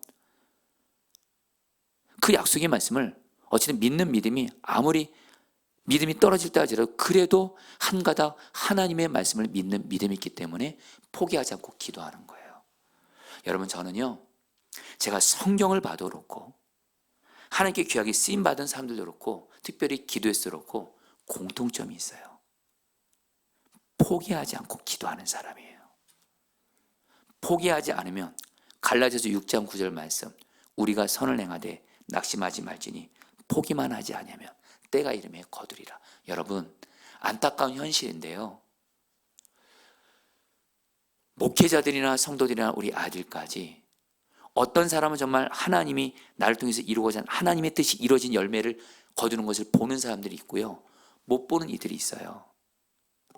Speaker 1: 그 약속의 말씀을 어쨌든 믿는 믿음이 아무리 믿음이 떨어질 때 하더라도 그래도 한 가닥 하나님의 말씀을 믿는 믿음이 있기 때문에 포기하지 않고 기도하는 거예요. 여러분 저는요, 제가 성경을 봐도 그렇고 하나님께 귀하게 쓰임받은 사람들도 그렇고 특별히 기도에서 그렇고 공통점이 있어요. 포기하지 않고 기도하는 사람이에요. 포기하지 않으면 갈라디아서 6장 9절 말씀, 우리가 선을 행하되 낙심하지 말지니 포기만 하지 아니하면 때가 이르매 거두리라. 여러분 안타까운 현실인데요, 목회자들이나 성도들이나 우리 아들까지 어떤 사람은 정말 하나님이 나를 통해서 이루고자 하는 하나님의 뜻이 이루어진 열매를 거두는 것을 보는 사람들이 있고요, 못 보는 이들이 있어요.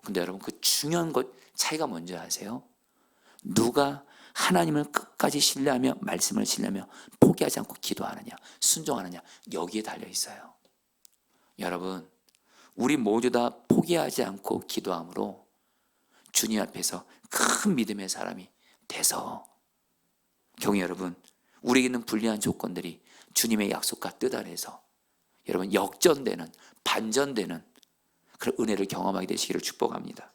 Speaker 1: 근데 여러분 그 중요한 것 차이가 뭔지 아세요? 누가 하나님을 끝까지 신뢰하며 말씀을 신뢰하며 포기하지 않고 기도하느냐, 순종하느냐, 여기에 달려 있어요. 여러분 우리 모두 다 포기하지 않고 기도함으로 주님 앞에서 큰 믿음의 사람이 돼서 경우 여러분 우리에게 있는 불리한 조건들이 주님의 약속과 뜻 안에서 여러분 역전되는, 반전되는 그런 은혜를 경험하게 되시기를 축복합니다.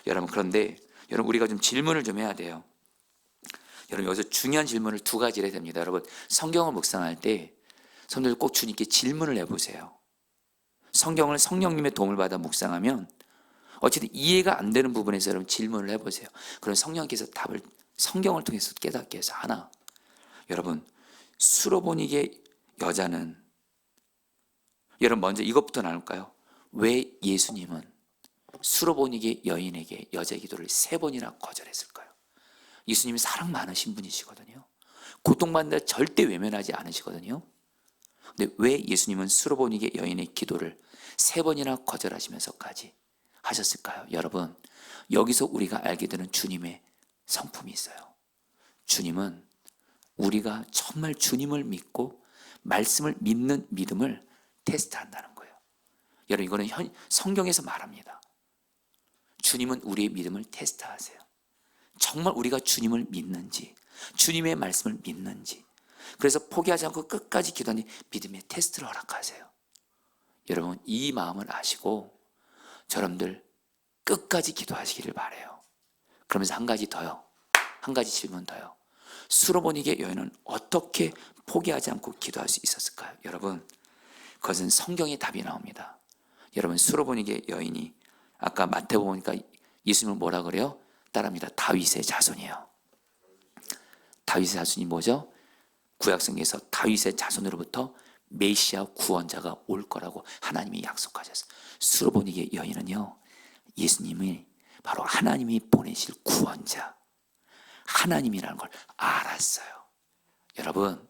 Speaker 1: 여러분 그런데 여러분 우리가 좀 질문을 좀 해야 돼요. 여러분 여기서 중요한 질문을 두 가지를 해야 됩니다. 여러분 성경을 묵상할 때 성도들 꼭 주님께 질문을 해보세요. 성경을 성령님의 도움을 받아 묵상하면 어쨌든 이해가 안 되는 부분에서 여러분 질문을 해보세요. 그럼 성령께서 답을 성경을 통해서 깨닫게 해서 하나, 여러분 수로보니게 여자는, 여러분 먼저 이것부터 나눌까요? 왜 예수님은 수로보니게 여인에게 여자의 기도를 3번이나 거절했을까요? 예수님이 사랑 많으신 분이시거든요. 고통받는다 절대 외면하지 않으시거든요. 근데 왜 예수님은 수로보니게 여인의 기도를 3번이나 거절하시면서까지 하셨을까요? 여러분 여기서 우리가 알게 되는 주님의 성품이 있어요. 주님은 우리가 정말 주님을 믿고 말씀을 믿는 믿음을 테스트한다는 거예요. 여러분, 이거는 성경에서 말합니다. 주님은 우리의 믿음을 테스트하세요. 정말 우리가 주님을 믿는지, 주님의 말씀을 믿는지. 그래서 포기하지 않고 끝까지 기도하니 믿음의 테스트를 허락하세요. 여러분, 이 마음을 아시고 여러분들 끝까지 기도하시기를 바라요. 그러면서 한 가지 더요. 한 가지 질문 더요. 수로보니게 여인은 어떻게 포기하지 않고 기도할 수 있었을까요? 여러분, 그것은 성경의 답이 나옵니다. 여러분, 수로보니게 여인이 아까 마태복음 보니까 예수님을 뭐라 그래요? 따라합니다. 다윗의 자손이에요. 다윗의 자손이 뭐죠? 구약성경에서 다윗의 자손으로부터 메시아 구원자가 올 거라고 하나님이 약속하셨어요. 수로보니게 여인은요, 예수님이 바로 하나님이 보내실 구원자, 하나님이라는 걸 알았어요. 여러분,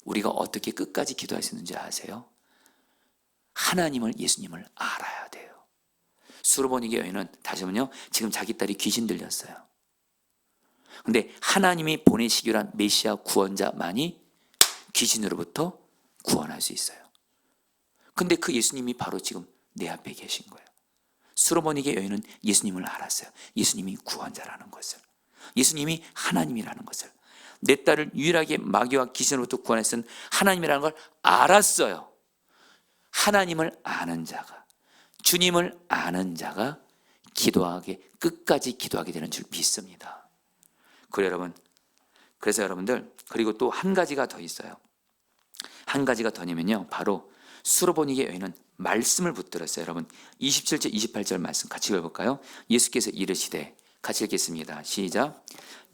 Speaker 1: 우리가 어떻게 끝까지 기도할 수 있는지 아세요? 하나님을, 예수님을 알아야 돼요. 수로보니게 여인은 다시 한번요, 지금 자기 딸이 귀신 들렸어요. 근데 하나님이 보내시기로 한 메시아 구원자만이 귀신으로부터 구원할 수 있어요. 근데 그 예수님이 바로 지금 내 앞에 계신 거예요. 수로보니게 여인은 예수님을 알았어요. 예수님이 구원자라는 것을, 예수님이 하나님이라는 것을, 내 딸을 유일하게 마귀와 귀신으로부터 구원했은 하나님이라는 걸 알았어요. 하나님을 아는 자가, 주님을 아는 자가 기도하게, 끝까지 기도하게 되는 줄 믿습니다. 그래서 여러분들, 그리고 또 한 가지가 더 있어요. 한 가지가 더냐면요, 바로 수로보니게 여인은 말씀을 붙들었어요. 여러분, 27절 28절 말씀 같이 읽어볼까요? 예수께서 이르시되, 같이 읽겠습니다. 시작.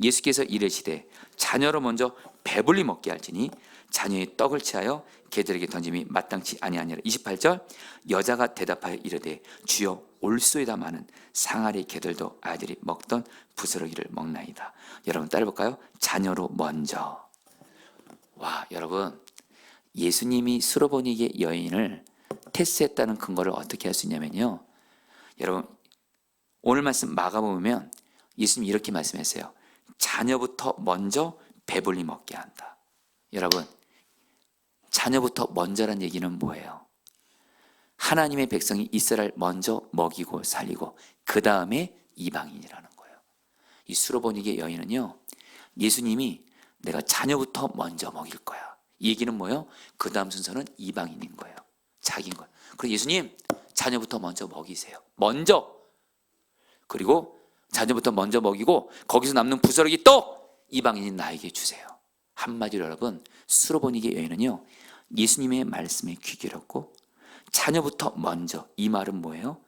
Speaker 1: 예수께서 이르시되 자녀로 먼저 배불리 먹게 할지니 자녀의 떡을 취하여 개들에게 던짐이 마땅치 아니하니라. 28절. 여자가 대답하여 이르되 주여 올소이다마는 상아리 개들도 아이들이 먹던 부스러기를 먹나이다. 여러분 따라해볼까요? 자녀로 먼저. 와, 여러분, 예수님이 수로보니게 여인을 테스트했다는 근거를 어떻게 할 수 있냐면요, 여러분, 오늘 말씀 마가복음 보면 예수님이 이렇게 말씀했어요. 자녀부터 먼저 배불리 먹게 한다. 여러분, 자녀부터 먼저란 얘기는 뭐예요? 하나님의 백성이 이스라엘 먼저 먹이고 살리고 그 다음에 이방인이라는 거예요. 이 수로보니게 여인은요, 예수님이 내가 자녀부터 먼저 먹일 거야, 이 얘기는 뭐예요? 그 다음 순서는 이방인인 거예요. 자기인 거예요. 그래서 예수님, 자녀부터 먼저 먹이세요. 먼저. 그리고 자녀부터 먼저 먹이고 거기서 남는 부스러기 또 이방인인 나에게 주세요. 한마디로 여러분, 수로보니게 여인은요, 예수님의 말씀에 귀 기울였고 자녀부터 먼저, 이 말은 뭐예요?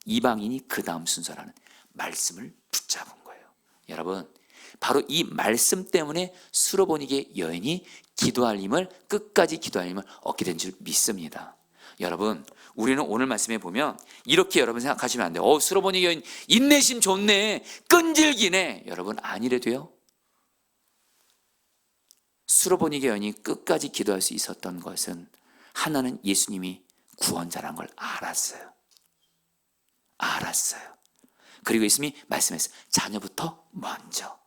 Speaker 1: 이방인이 그 다음 순서라는 말씀을 붙잡은 거예요. 여러분, 바로 이 말씀 때문에 수로보니게 여인이 기도할 힘을, 끝까지 기도할 힘을 얻게 된 줄 믿습니다. 여러분, 우리는 오늘 말씀에 보면 이렇게 여러분 생각하시면 안 돼요. 수로보니게 여인 인내심 좋네, 끈질기네. 여러분, 아니래도요, 수로보니게 여인이 끝까지 기도할 수 있었던 것은 하나는 예수님이 구원자라는 걸 알았어요. 그리고 예수님이 말씀했어요. 자녀부터 먼저.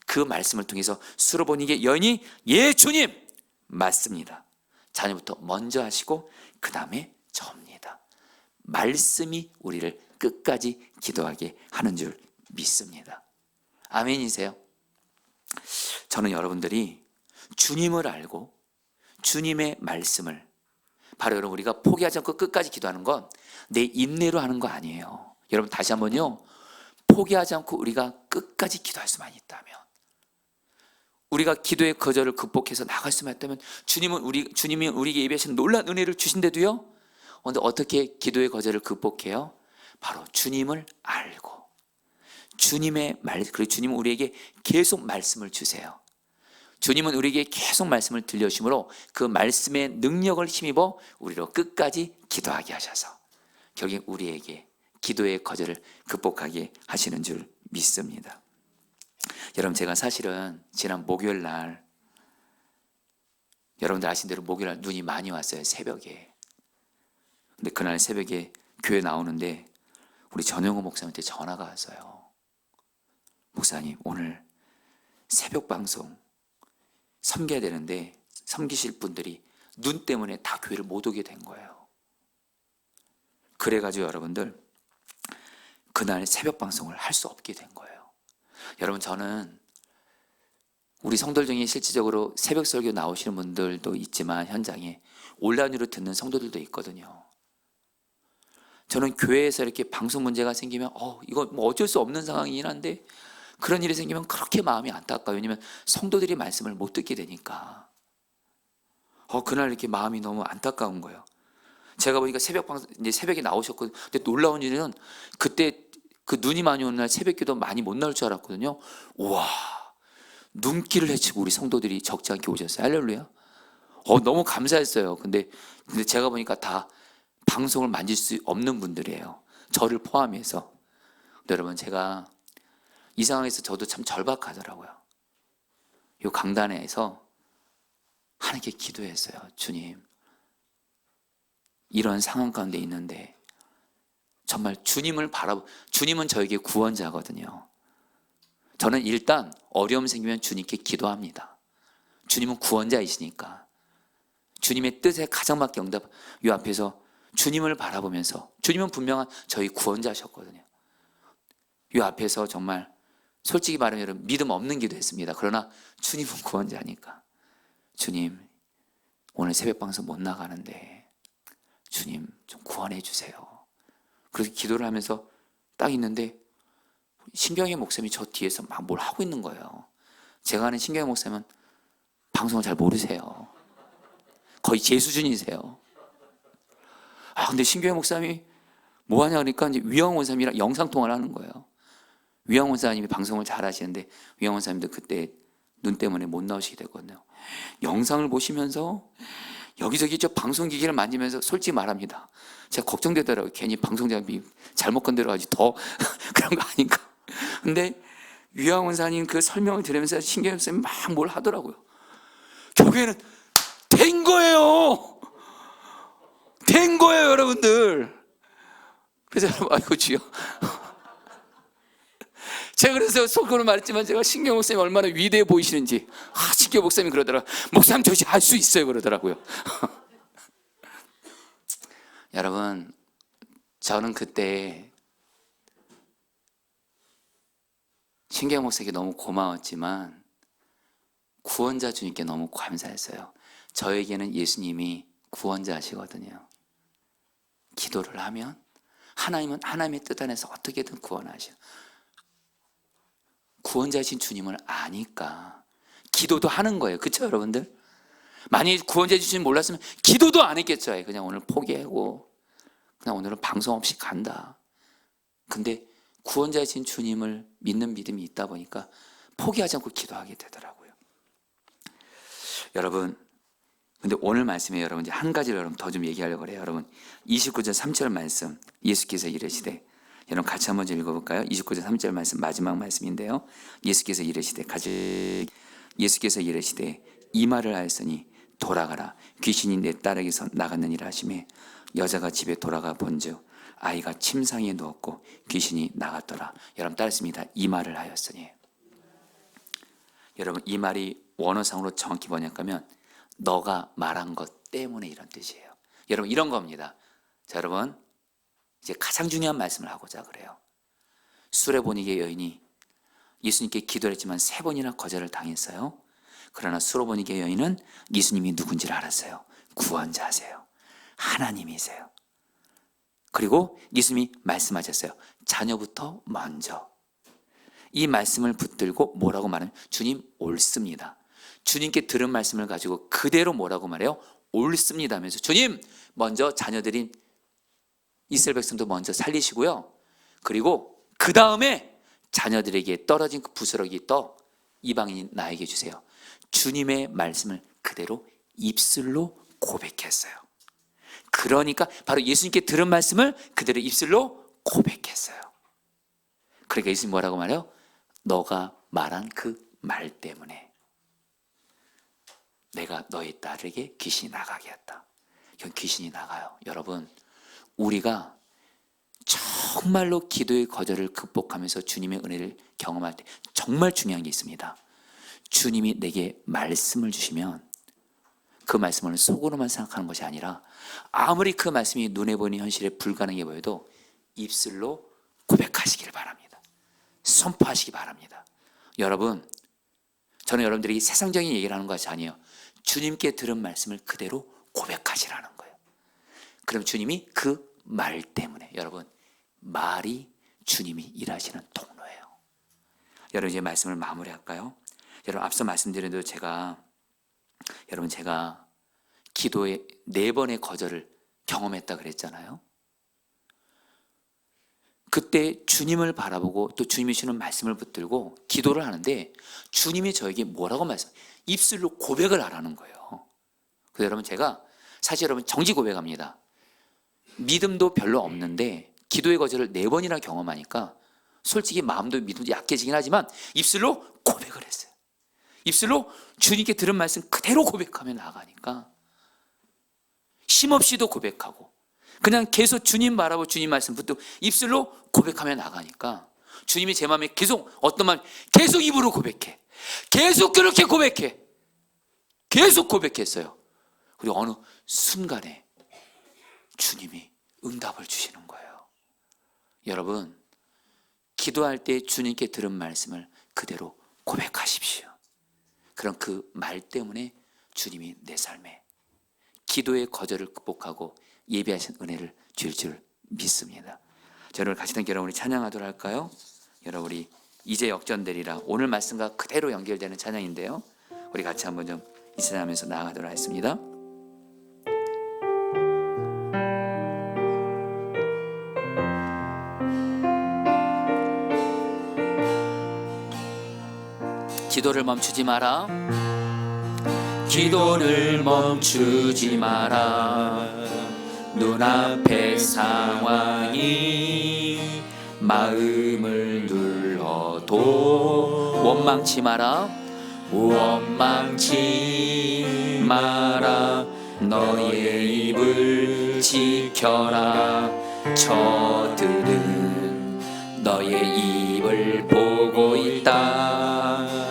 Speaker 1: 그 말씀을 통해서 수로보니게 여인이 예 주님 맞습니다, 자녀부터 먼저 하시고 그 다음에 접니다. 말씀이 우리를 끝까지 기도하게 하는 줄 믿습니다. 아멘이세요? 저는 여러분들이 주님을 알고 주님의 말씀을, 바로 여러분, 우리가 포기하지 않고 끝까지 기도하는 건 내 인내로 하는 거 아니에요. 여러분, 다시 한번요, 포기하지 않고 우리가 끝까지 기도할 수만 있다면, 우리가 기도의 거절을 극복해서 나갈 수만 있다면, 주님이 우리에게 예비하신 놀라운 은혜를 주신데도요, 근데 어떻게 기도의 거절을 극복해요? 바로 주님을 알고 주님의 그리고 주님은 우리에게 계속 말씀을 주세요. 주님은 우리에게 계속 말씀을 들려주심으로 그 말씀의 능력을 힘입어 우리로 끝까지 기도하게 하셔서 결국 우리에게 기도의 거절을 극복하게 하시는 줄 믿습니다. 여러분, 제가 사실은 지난 목요일 날, 여러분들 아신 대로 목요일 날 눈이 많이 왔어요, 새벽에. 근데 그날 새벽에 교회 나오는데 우리 전영호 목사님한테 전화가 왔어요. 목사님, 오늘 새벽 방송 섬겨야 되는데 섬기실 분들이 눈 때문에 다 교회를 못 오게 된 거예요. 그래가지고 여러분들 그날 새벽 방송을 할 수 없게 된 거예요. 여러분, 저는 우리 성도들 중에 실질적으로 새벽 설교 나오시는 분들도 있지만 현장에 온라인으로 듣는 성도들도 있거든요. 저는 교회에서 이렇게 방송 문제가 생기면 이거 뭐 어쩔 수 없는 상황이긴 한데 그런 일이 생기면 그렇게 마음이 안타까워요. 왜냐면 성도들이 말씀을 못 듣게 되니까. 그날 이렇게 마음이 너무 안타까운 거예요. 제가 보니까 새벽 방송, 이제 새벽에 나오셨거든요. 근데 놀라운 일은 그때 그 눈이 많이 오는 날 새벽기도 많이 못 나올 줄 알았거든요. 우와, 눈길을 헤치고 우리 성도들이 적지 않게 오셨어요. 할렐루야. 너무 감사했어요. 근데 제가 보니까 다 방송을 만질 수 없는 분들이에요. 저를 포함해서. 근데 여러분, 제가 이 상황에서 저도 참 절박하더라고요. 이 강단에서 하나님께 기도했어요. 주님, 이런 상황 가운데 있는데 정말 주님은 저에게 구원자거든요. 저는 일단 어려움 생기면 주님께 기도합니다. 주님은 구원자이시니까 주님의 뜻에 가장 맞게 응답. 이 앞에서 주님을 바라보면서, 주님은 분명한 저희 구원자셨거든요. 이 앞에서 정말 솔직히 말하면 믿음 없는 기도했습니다. 그러나 주님은 구원자니까, 주님, 오늘 새벽 방송 못 나가는데 주님 좀 구원해 주세요. 그래서 기도를 하면서 딱 있는데 신경의 목사님이 저 뒤에서 막 뭘 하고 있는 거예요. 제가 아는 신경의 목사님은 방송을 잘 모르세요. 거의 제 수준이세요. 근데 신경의 목사님이 뭐 하냐 그러니까 이제 위영 원사님이랑 영상통화를 하는 거예요. 위영 원사님이 방송을 잘 하시는데 위영 원사님도 그때 눈 때문에 못 나오시게 됐거든요. 영상을 보시면서 여기저기 저 방송기기를 만지면서 솔직히 말합니다. 제가 걱정되더라고요. 괜히 방송장비 잘못 건드려가지고 더 그런 거 아닌가. 근데 위영 원사님 그 설명을 들으면서 신경영 선생님 막 뭘 하더라고요. 결국에는 된 거예요. 된 거예요, 여러분들. 그래서 여러분, 아이고 주여. 제가 그래서 속으로 말했지만 제가 신경 목사님 얼마나 위대해 보이시는지. 신경 목사님이 그러더라고요. 목사님 저시 할 수 있어요, 그러더라고요. 여러분, 저는 그때 신경 목사에게 너무 고마웠지만 구원자 주님께 너무 감사했어요. 저에게는 예수님이 구원자시거든요. 기도를 하면 하나님은 하나님의 뜻 안에서 어떻게든 구원하셔. 구원자이신 주님을 아니까 기도도 하는 거예요. 그렇죠, 여러분들? 만약 구원자이신 주님 몰랐으면 기도도 안 했겠죠. 그냥 오늘 포기하고 그냥 오늘은 방송 없이 간다. 근데 구원자이신 주님을 믿는 믿음이 있다 보니까 포기하지 않고 기도하게 되더라고요. 여러분, 근데 오늘 말씀에 여러분 이제 한 가지를 여러분 더 좀 얘기하려고 그래요. 여러분 29절 3절 말씀, 예수께서 이르시되, 여러분 같이 한번 좀 읽어볼까요? 29절 3절 말씀 마지막 말씀인데요. 예수께서 이르시되 이 말을 하였으니 돌아가라, 귀신이 내 딸에게서 나갔느니라 하시매, 여자가 집에 돌아가 본즉 아이가 침상에 누웠고 귀신이 나갔더라. 여러분 따르십니다. 이 말을 하였으니. 여러분 이 말이 원어상으로 정확히 뭐냐면 너가 말한 것 때문에 이런 뜻이에요. 여러분 이런 겁니다. 자, 여러분 이제 가장 중요한 말씀을 하고자 그래요. 수레보니게 여인이 예수님께 기도를 했지만 3번이나 거절을 당했어요. 그러나 수레보니게 여인은 예수님이 누군지를 알았어요. 구원자세요. 하나님이세요. 그리고 예수님이 말씀하셨어요. 자녀부터 먼저. 이 말씀을 붙들고 뭐라고 말하면 주님 옳습니다. 주님께 들은 말씀을 가지고 그대로 뭐라고 말해요? 옳습니다 하면서 주님 먼저 자녀들인 이스라엘 백성도 먼저 살리시고요. 그리고 그 다음에 자녀들에게 떨어진 그 부스러기 떡 이방인이 나에게 주세요. 주님의 말씀을 그대로 입술로 고백했어요. 그러니까 바로 예수님께 들은 말씀을 그대로 입술로 고백했어요. 그러니까 예수님 뭐라고 말해요? 너가 말한 그 말 때문에 내가 너의 딸에게 귀신이 나가게 했다. 이건 귀신이 나가요. 여러분 우리가 정말로 기도의 거절을 극복하면서 주님의 은혜를 경험할 때 정말 중요한 게 있습니다. 주님이 내게 말씀을 주시면 그 말씀을 속으로만 생각하는 것이 아니라 아무리 그 말씀이 눈에 보이는 현실에 불가능해 보여도 입술로 고백하시기를 바랍니다. 선포하시기 바랍니다. 여러분, 저는 여러분들이 세상적인 얘기를 하는 것이 아니에요. 주님께 들은 말씀을 그대로 고백하시라는 거예요. 그럼 주님이 그 말 때문에, 여러분, 말이 주님이 일하시는 통로예요. 여러분, 이제 말씀을 마무리할까요? 여러분, 앞서 말씀드린 대로 제가 기도에 4번의 거절을 경험했다 그랬잖아요. 그때 주님을 바라보고 또 주님이 주는 말씀을 붙들고 기도를 하는데 주님이 저에게 뭐라고 입술로 고백을 하라는 거예요. 그래서 여러분, 제가 사실 여러분 정지 고백합니다. 믿음도 별로 없는데 기도의 거절을 4번이나 경험하니까 솔직히 마음도 믿음도 약해지긴 하지만 입술로 고백을 했어요. 입술로 주님께 들은 말씀 그대로 고백하며 나아가니까 쉼없이도 고백하고 그냥 계속 주님 바라보고 주님 말씀 붙들고 입술로 고백하며 나가니까 주님이 제 마음에 계속 어떤 마음 계속 입으로 고백해. 계속 그렇게 고백해. 계속 고백했어요. 그리고 어느 순간에 주님이 응답을 주시는 거예요. 여러분, 기도할 때 주님께 들은 말씀을 그대로 고백하십시오. 그럼 그 말 때문에 주님이 내 삶에 기도의 거절을 극복하고 예비하신 은혜를 주실 줄 믿습니다. 자, 여러분 같이 함께 우리 찬양하도록 할까요? 여러분, 우리 이제 역전되리라, 오늘 말씀과 그대로 연결되는 찬양인데요, 우리 같이 한번 좀 이찬양하면서 나아가도록 하겠습니다. 기도를 멈추지 마라. 기도를 멈추지 마라. 눈앞의 상황이 마음을 눌러도 원망치 마라. 원망치 마라. 너의 입을 지켜라. 저들은 너의 입을 보고 있다.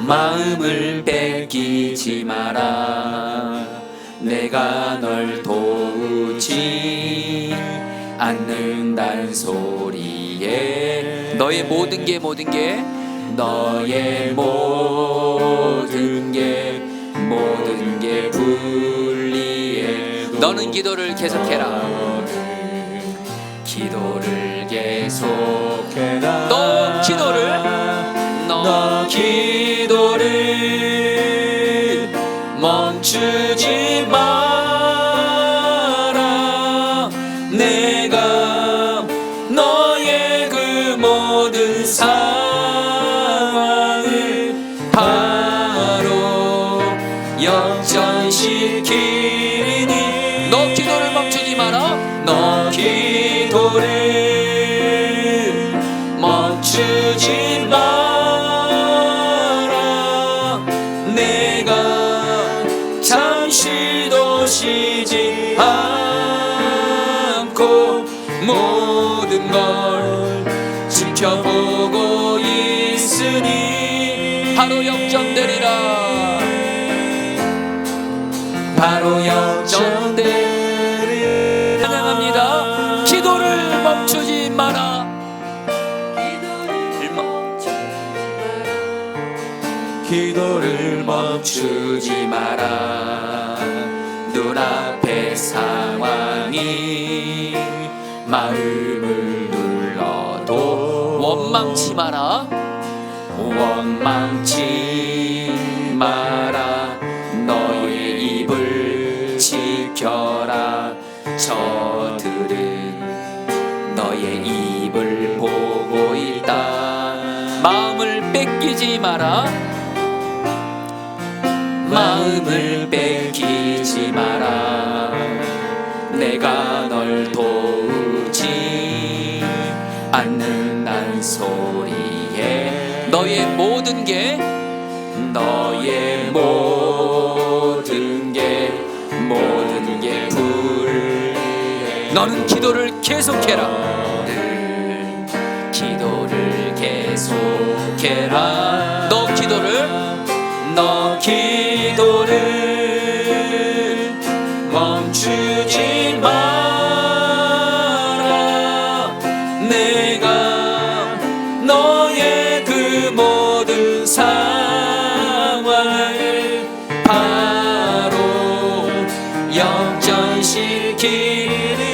Speaker 1: 마음을 뺏기지 마라. 내가 널 도우지 않는단 소리에 너의 모든 게 너의 모든 게 불리해. 너는 기도를 계속해라. 기도를 계속해라. 너 기도를 멈추지 마라. 내가 너의 그 모든 상황을 바로 역전시키니. 너 기도를 멈추지 마라. 너 기도를 멈추지 마라. 잠시도 쉬지 않고 모든 걸 지켜보고 있으니 바로 역전되리라. 바로 역전되리라. 찬양합니다. 기도를 멈추지 마라. 기도를 멈추지 마라. 눈앞의 상황이 마음을 눌러도 원망치 마라. 원망치 마라. 너의 입을 지켜라. 저들은 너의 입을 보고 있다. 마음을 뺏기지 마라. 마음을 뺏기지 마라. 내가 널 도우지 않는단 소리에 너의 모든 게 불리해. 너는 기도를 계속해라. 기도를 계속해라. 너 기도를 멈추지 마라. 내가 너의 그 모든 상황을 바로 역전시키리.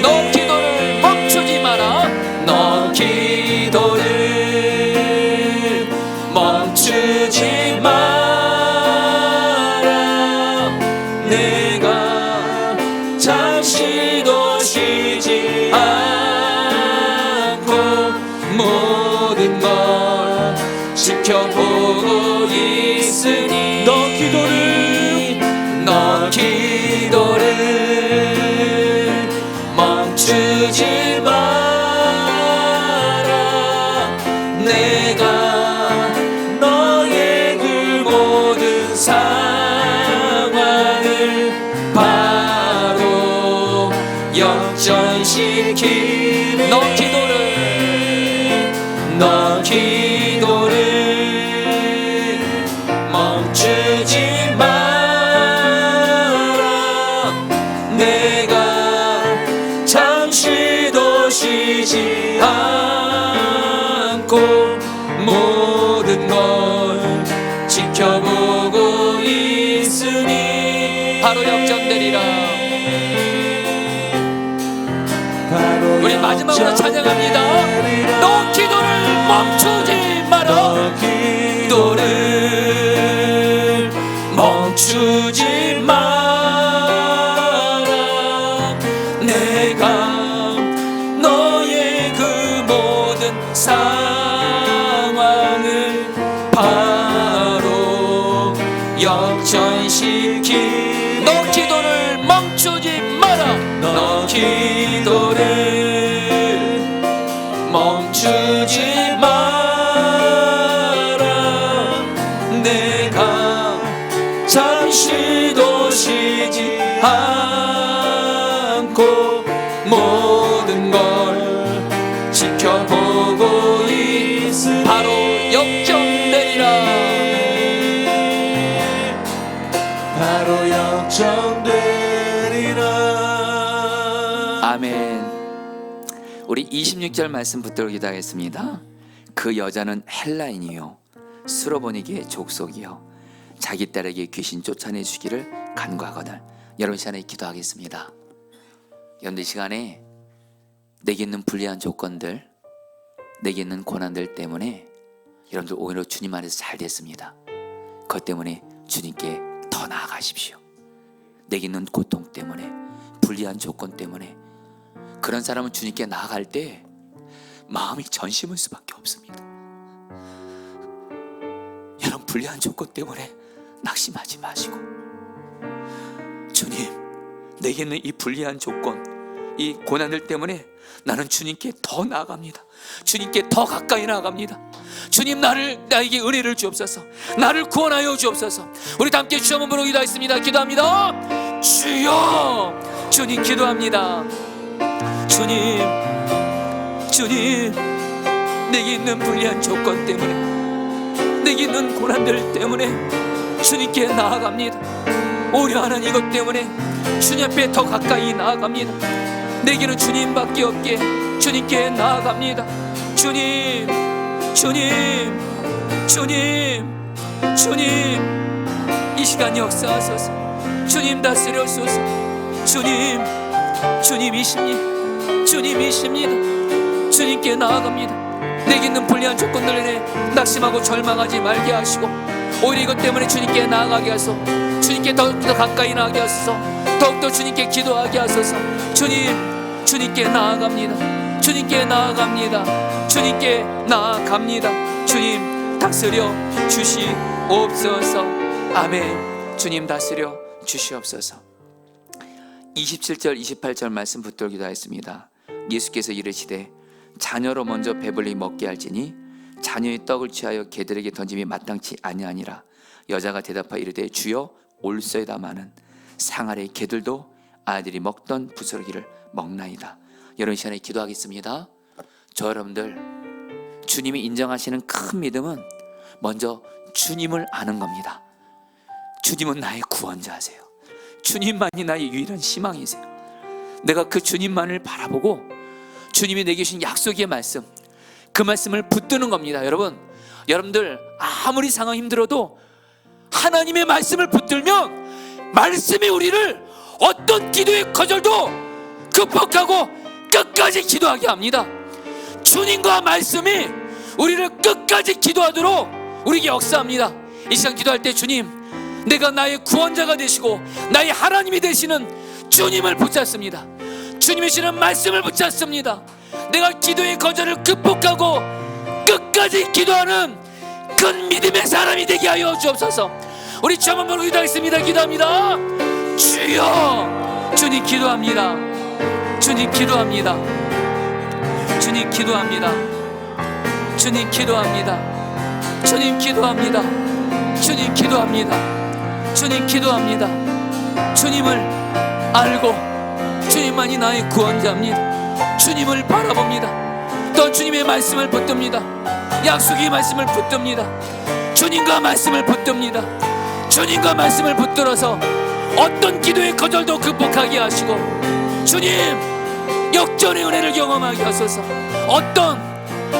Speaker 1: 너 기도를 멈추지 마라. 너 기도를 멈추지 마라. 내가 잠시도 쉬지 않고 모든 걸 지켜보고 있으니 너 기도를 멈추지 마라. 내가 너의 그 모든 상황을 바로 역전시키리. 너 기도를 멈추지 마라. 내가 잠시도 쉬지 않고 모든 걸 지켜보고 있으니 바로 역전되리라. 우리 마지막으로 찬양합니다. 너 기도를 멈추지 마라. 기도를 멈추지 마라. 내가 너의 그 모든 상황을 바로 역전시키. 너 기도를 멈추지 마라. 너 기도를 멈추지 마라. 내가 잠시도 쉬지 않고 모든 걸 지켜보고 있으니 바로 역전되리라. 바로 역전되리라. 아멘. 우리 26절 말씀 붙들고 기도하겠습니다. 그 여자는 헬라인이요 수로보니게의 족속이요 자기 딸에게 귀신 쫓아내 주기를 간구하거늘. 여러분 시간에 기도하겠습니다. 여러분 이 시간에 내게 있는 불리한 조건들, 내게 있는 고난들 때문에 여러분들 오히려 주님 안에서 잘 됐습니다. 그것 때문에 주님께 더 나아가십시오. 내게 있는 고통 때문에, 불리한 조건 때문에 그런 사람은 주님께 나아갈 때 마음이 전심을 수밖에 없습니다. 여러분 불리한 조건 때문에 낙심하지 마시고, 주님 내게 있는 이 불리한 조건, 이 고난들 때문에 나는 주님께 더 나아갑니다. 주님께 더 가까이 나아갑니다. 주님 나에게 은혜를 주옵소서. 나를 구원하여 주옵소서. 우리 다 함께 주여 한번 부르고 기도하겠습니다. 기도합니다. 주여. 주님 기도합니다. 주님 내게 있는 불리한 조건 때문에, 내게 있는 고난들 때문에 주님께 나아갑니다. 오려 하는 이것 때문에 주님 앞에 더 가까이 나아갑니다. 내게는 주님밖에 없게 주님께 나아갑니다. 주님 이 시간 역사하소서. 주님 다스려소서. 주님이십니다. 주님께 나아갑니다. 내게 있는 불리한 조건들에 낙심하고 절망하지 말게 하시고 오히려 이것 때문에 주님께 나아가게 하소서. 주님께 더욱더 가까이 나아가게 하소서. 더욱더 주님께 기도하게 하소서. 주님께 나아갑니다. 주님께 나아갑니다. 주님 다스려 주시옵소서. 아멘. 주님 다스려 주시옵소서. 27절 28절 말씀 붙들고 기도하겠습니다. 예수께서 이르시되 자녀로 먼저 배불리 먹게 할지니 자녀의 떡을 취하여 개들에게 던짐이 마땅치 아니하니라. 여자가 대답하여 이르되 주여 올소이다마는 상 아래의 개들도 아이들이 먹던 부스러기를 먹나이다. 여러분 시간에 기도하겠습니다. 저 여러분들 주님이 인정하시는 큰 믿음은 먼저 주님을 아는 겁니다. 주님은 나의 구원자세요. 주님만이 나의 유일한 희망이세요. 내가 그 주님만을 바라보고 주님이 내게 주신 약속의 말씀, 그 말씀을 붙드는 겁니다. 여러분들 아무리 상황이 힘들어도 하나님의 말씀을 붙들면 말씀이 우리를 어떤 기도의 거절도 극복하고 끝까지 기도하게 합니다. 주님과 말씀이 우리를 끝까지 기도하도록 우리에게 역사합니다. 이 시간 기도할 때 주님, 내가 나의 구원자가 되시고 나의 하나님이 되시는 주님을 붙잡습니다. 주님이 주시는 말씀을 붙잡습니다. 내가 기도의 거절을 극복하고 끝까지 기도하는 큰 믿음의 사람이 되게 하여 주옵소서. 우리 주 한번 보고 기도하겠습니다. 기도합니다. 주여, 주님 기도합니다. 주님 기도합니다. 주님 기도합니다. 주님 기도합니다. 주님 기도합니다. 주님 기도합니다. 주님 기도합니다. 주님을 알고 주님만이 나의 구원자입니다. 주님을 바라봅니다. 또 주님의 말씀을 붙듭니다. 약속의 말씀을 붙듭니다. 주님과 말씀을 붙듭니다. 주님과 말씀을 붙들어서 어떤 기도의 거절도 극복하게 하시고 주님 역전의 은혜를 경험하게 하소서. 어떤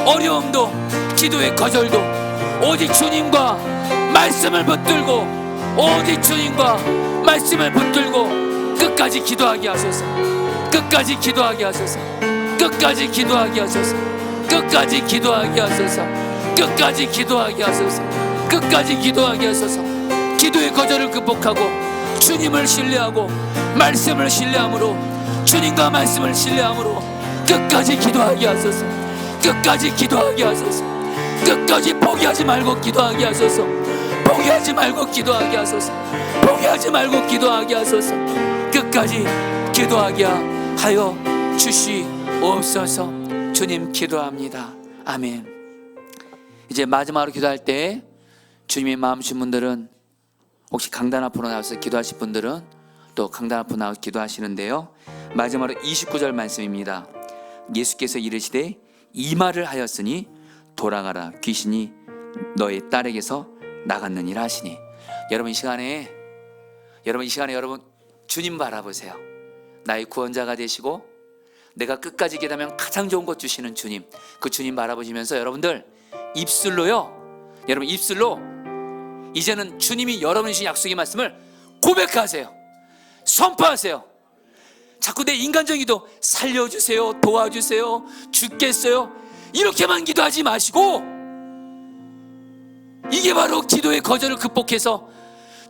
Speaker 1: 어려움도 기도의 거절도 오직 주님과 말씀을 붙들고 오직 주님과 말씀을 붙들고 끝까지 기도하게 하소서. 끝까지 기도하게 하소서. 끝까지 기도하게 하소서. 끝까지 기도하게 하소서. 끝까지 기도하게 하소서. 끝까지 기도하게 하소서. 기도의 거절을 극복하고 주님을 신뢰하고 말씀을 신뢰함으로 주님과 말씀을 신뢰함으로 끝까지 기도하게 하소서. 끝까지 기도하게 하소서. 끝까지 포기하지 말고 기도하게 하소서. 포기하지 말고 기도하게 하소서. 포기하지 말고 기도하게 하소서. 끝까지 기도하게 하여 주시옵소서. 주님 기도합니다. 아멘. 이제 마지막으로 기도할 때 주님의 마음 주신 분들은 혹시 강단 앞으로 나와서 기도하실 분들은 또 강단 앞으로 나와서 기도하시는데요, 마지막으로 29절 말씀입니다. 예수께서 이르시되 이 말을 하였으니 돌아가라, 귀신이 너의 딸에게서 나갔느니라 하시니. 여러분 이 시간에 여러분 주님 바라보세요. 나의 구원자가 되시고 내가 끝까지 기도하면 가장 좋은 것 주시는 주님, 그 주님 바라보시면서 여러분 입술로 이제는 주님이 여러분이 주신 약속의 말씀을 고백하세요. 선포하세요. 자꾸 내 인간적인 기도 살려주세요, 도와주세요, 죽겠어요 이렇게만 기도하지 마시고, 이게 바로 기도의 거절을 극복해서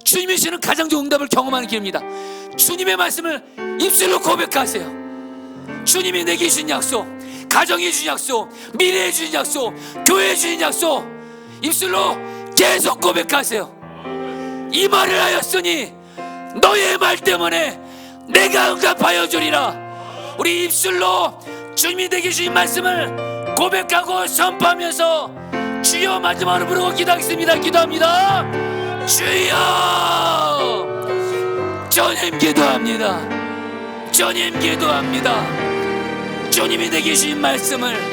Speaker 1: 주님이 주시는 가장 좋은 응답을 경험하는 길입니다. 주님의 말씀을 입술로 고백하세요. 주님이 내게 주신 약속, 가정에 주신 약속, 미래에 주신 약속, 교회에 주신 약속 입술로 계속 고백하세요. 이 말을 하였으니 너의 말 때문에 내가 응답하여 주리라. 우리 입술로 주님이 내게 주신 말씀을 고백하고 선포하면서 주여 마지막으로 부르고 기도하겠습니다. 기도합니다. 주여, 주님 기도합니다. 주님 기도합니다. 주님이 내게 주신 말씀을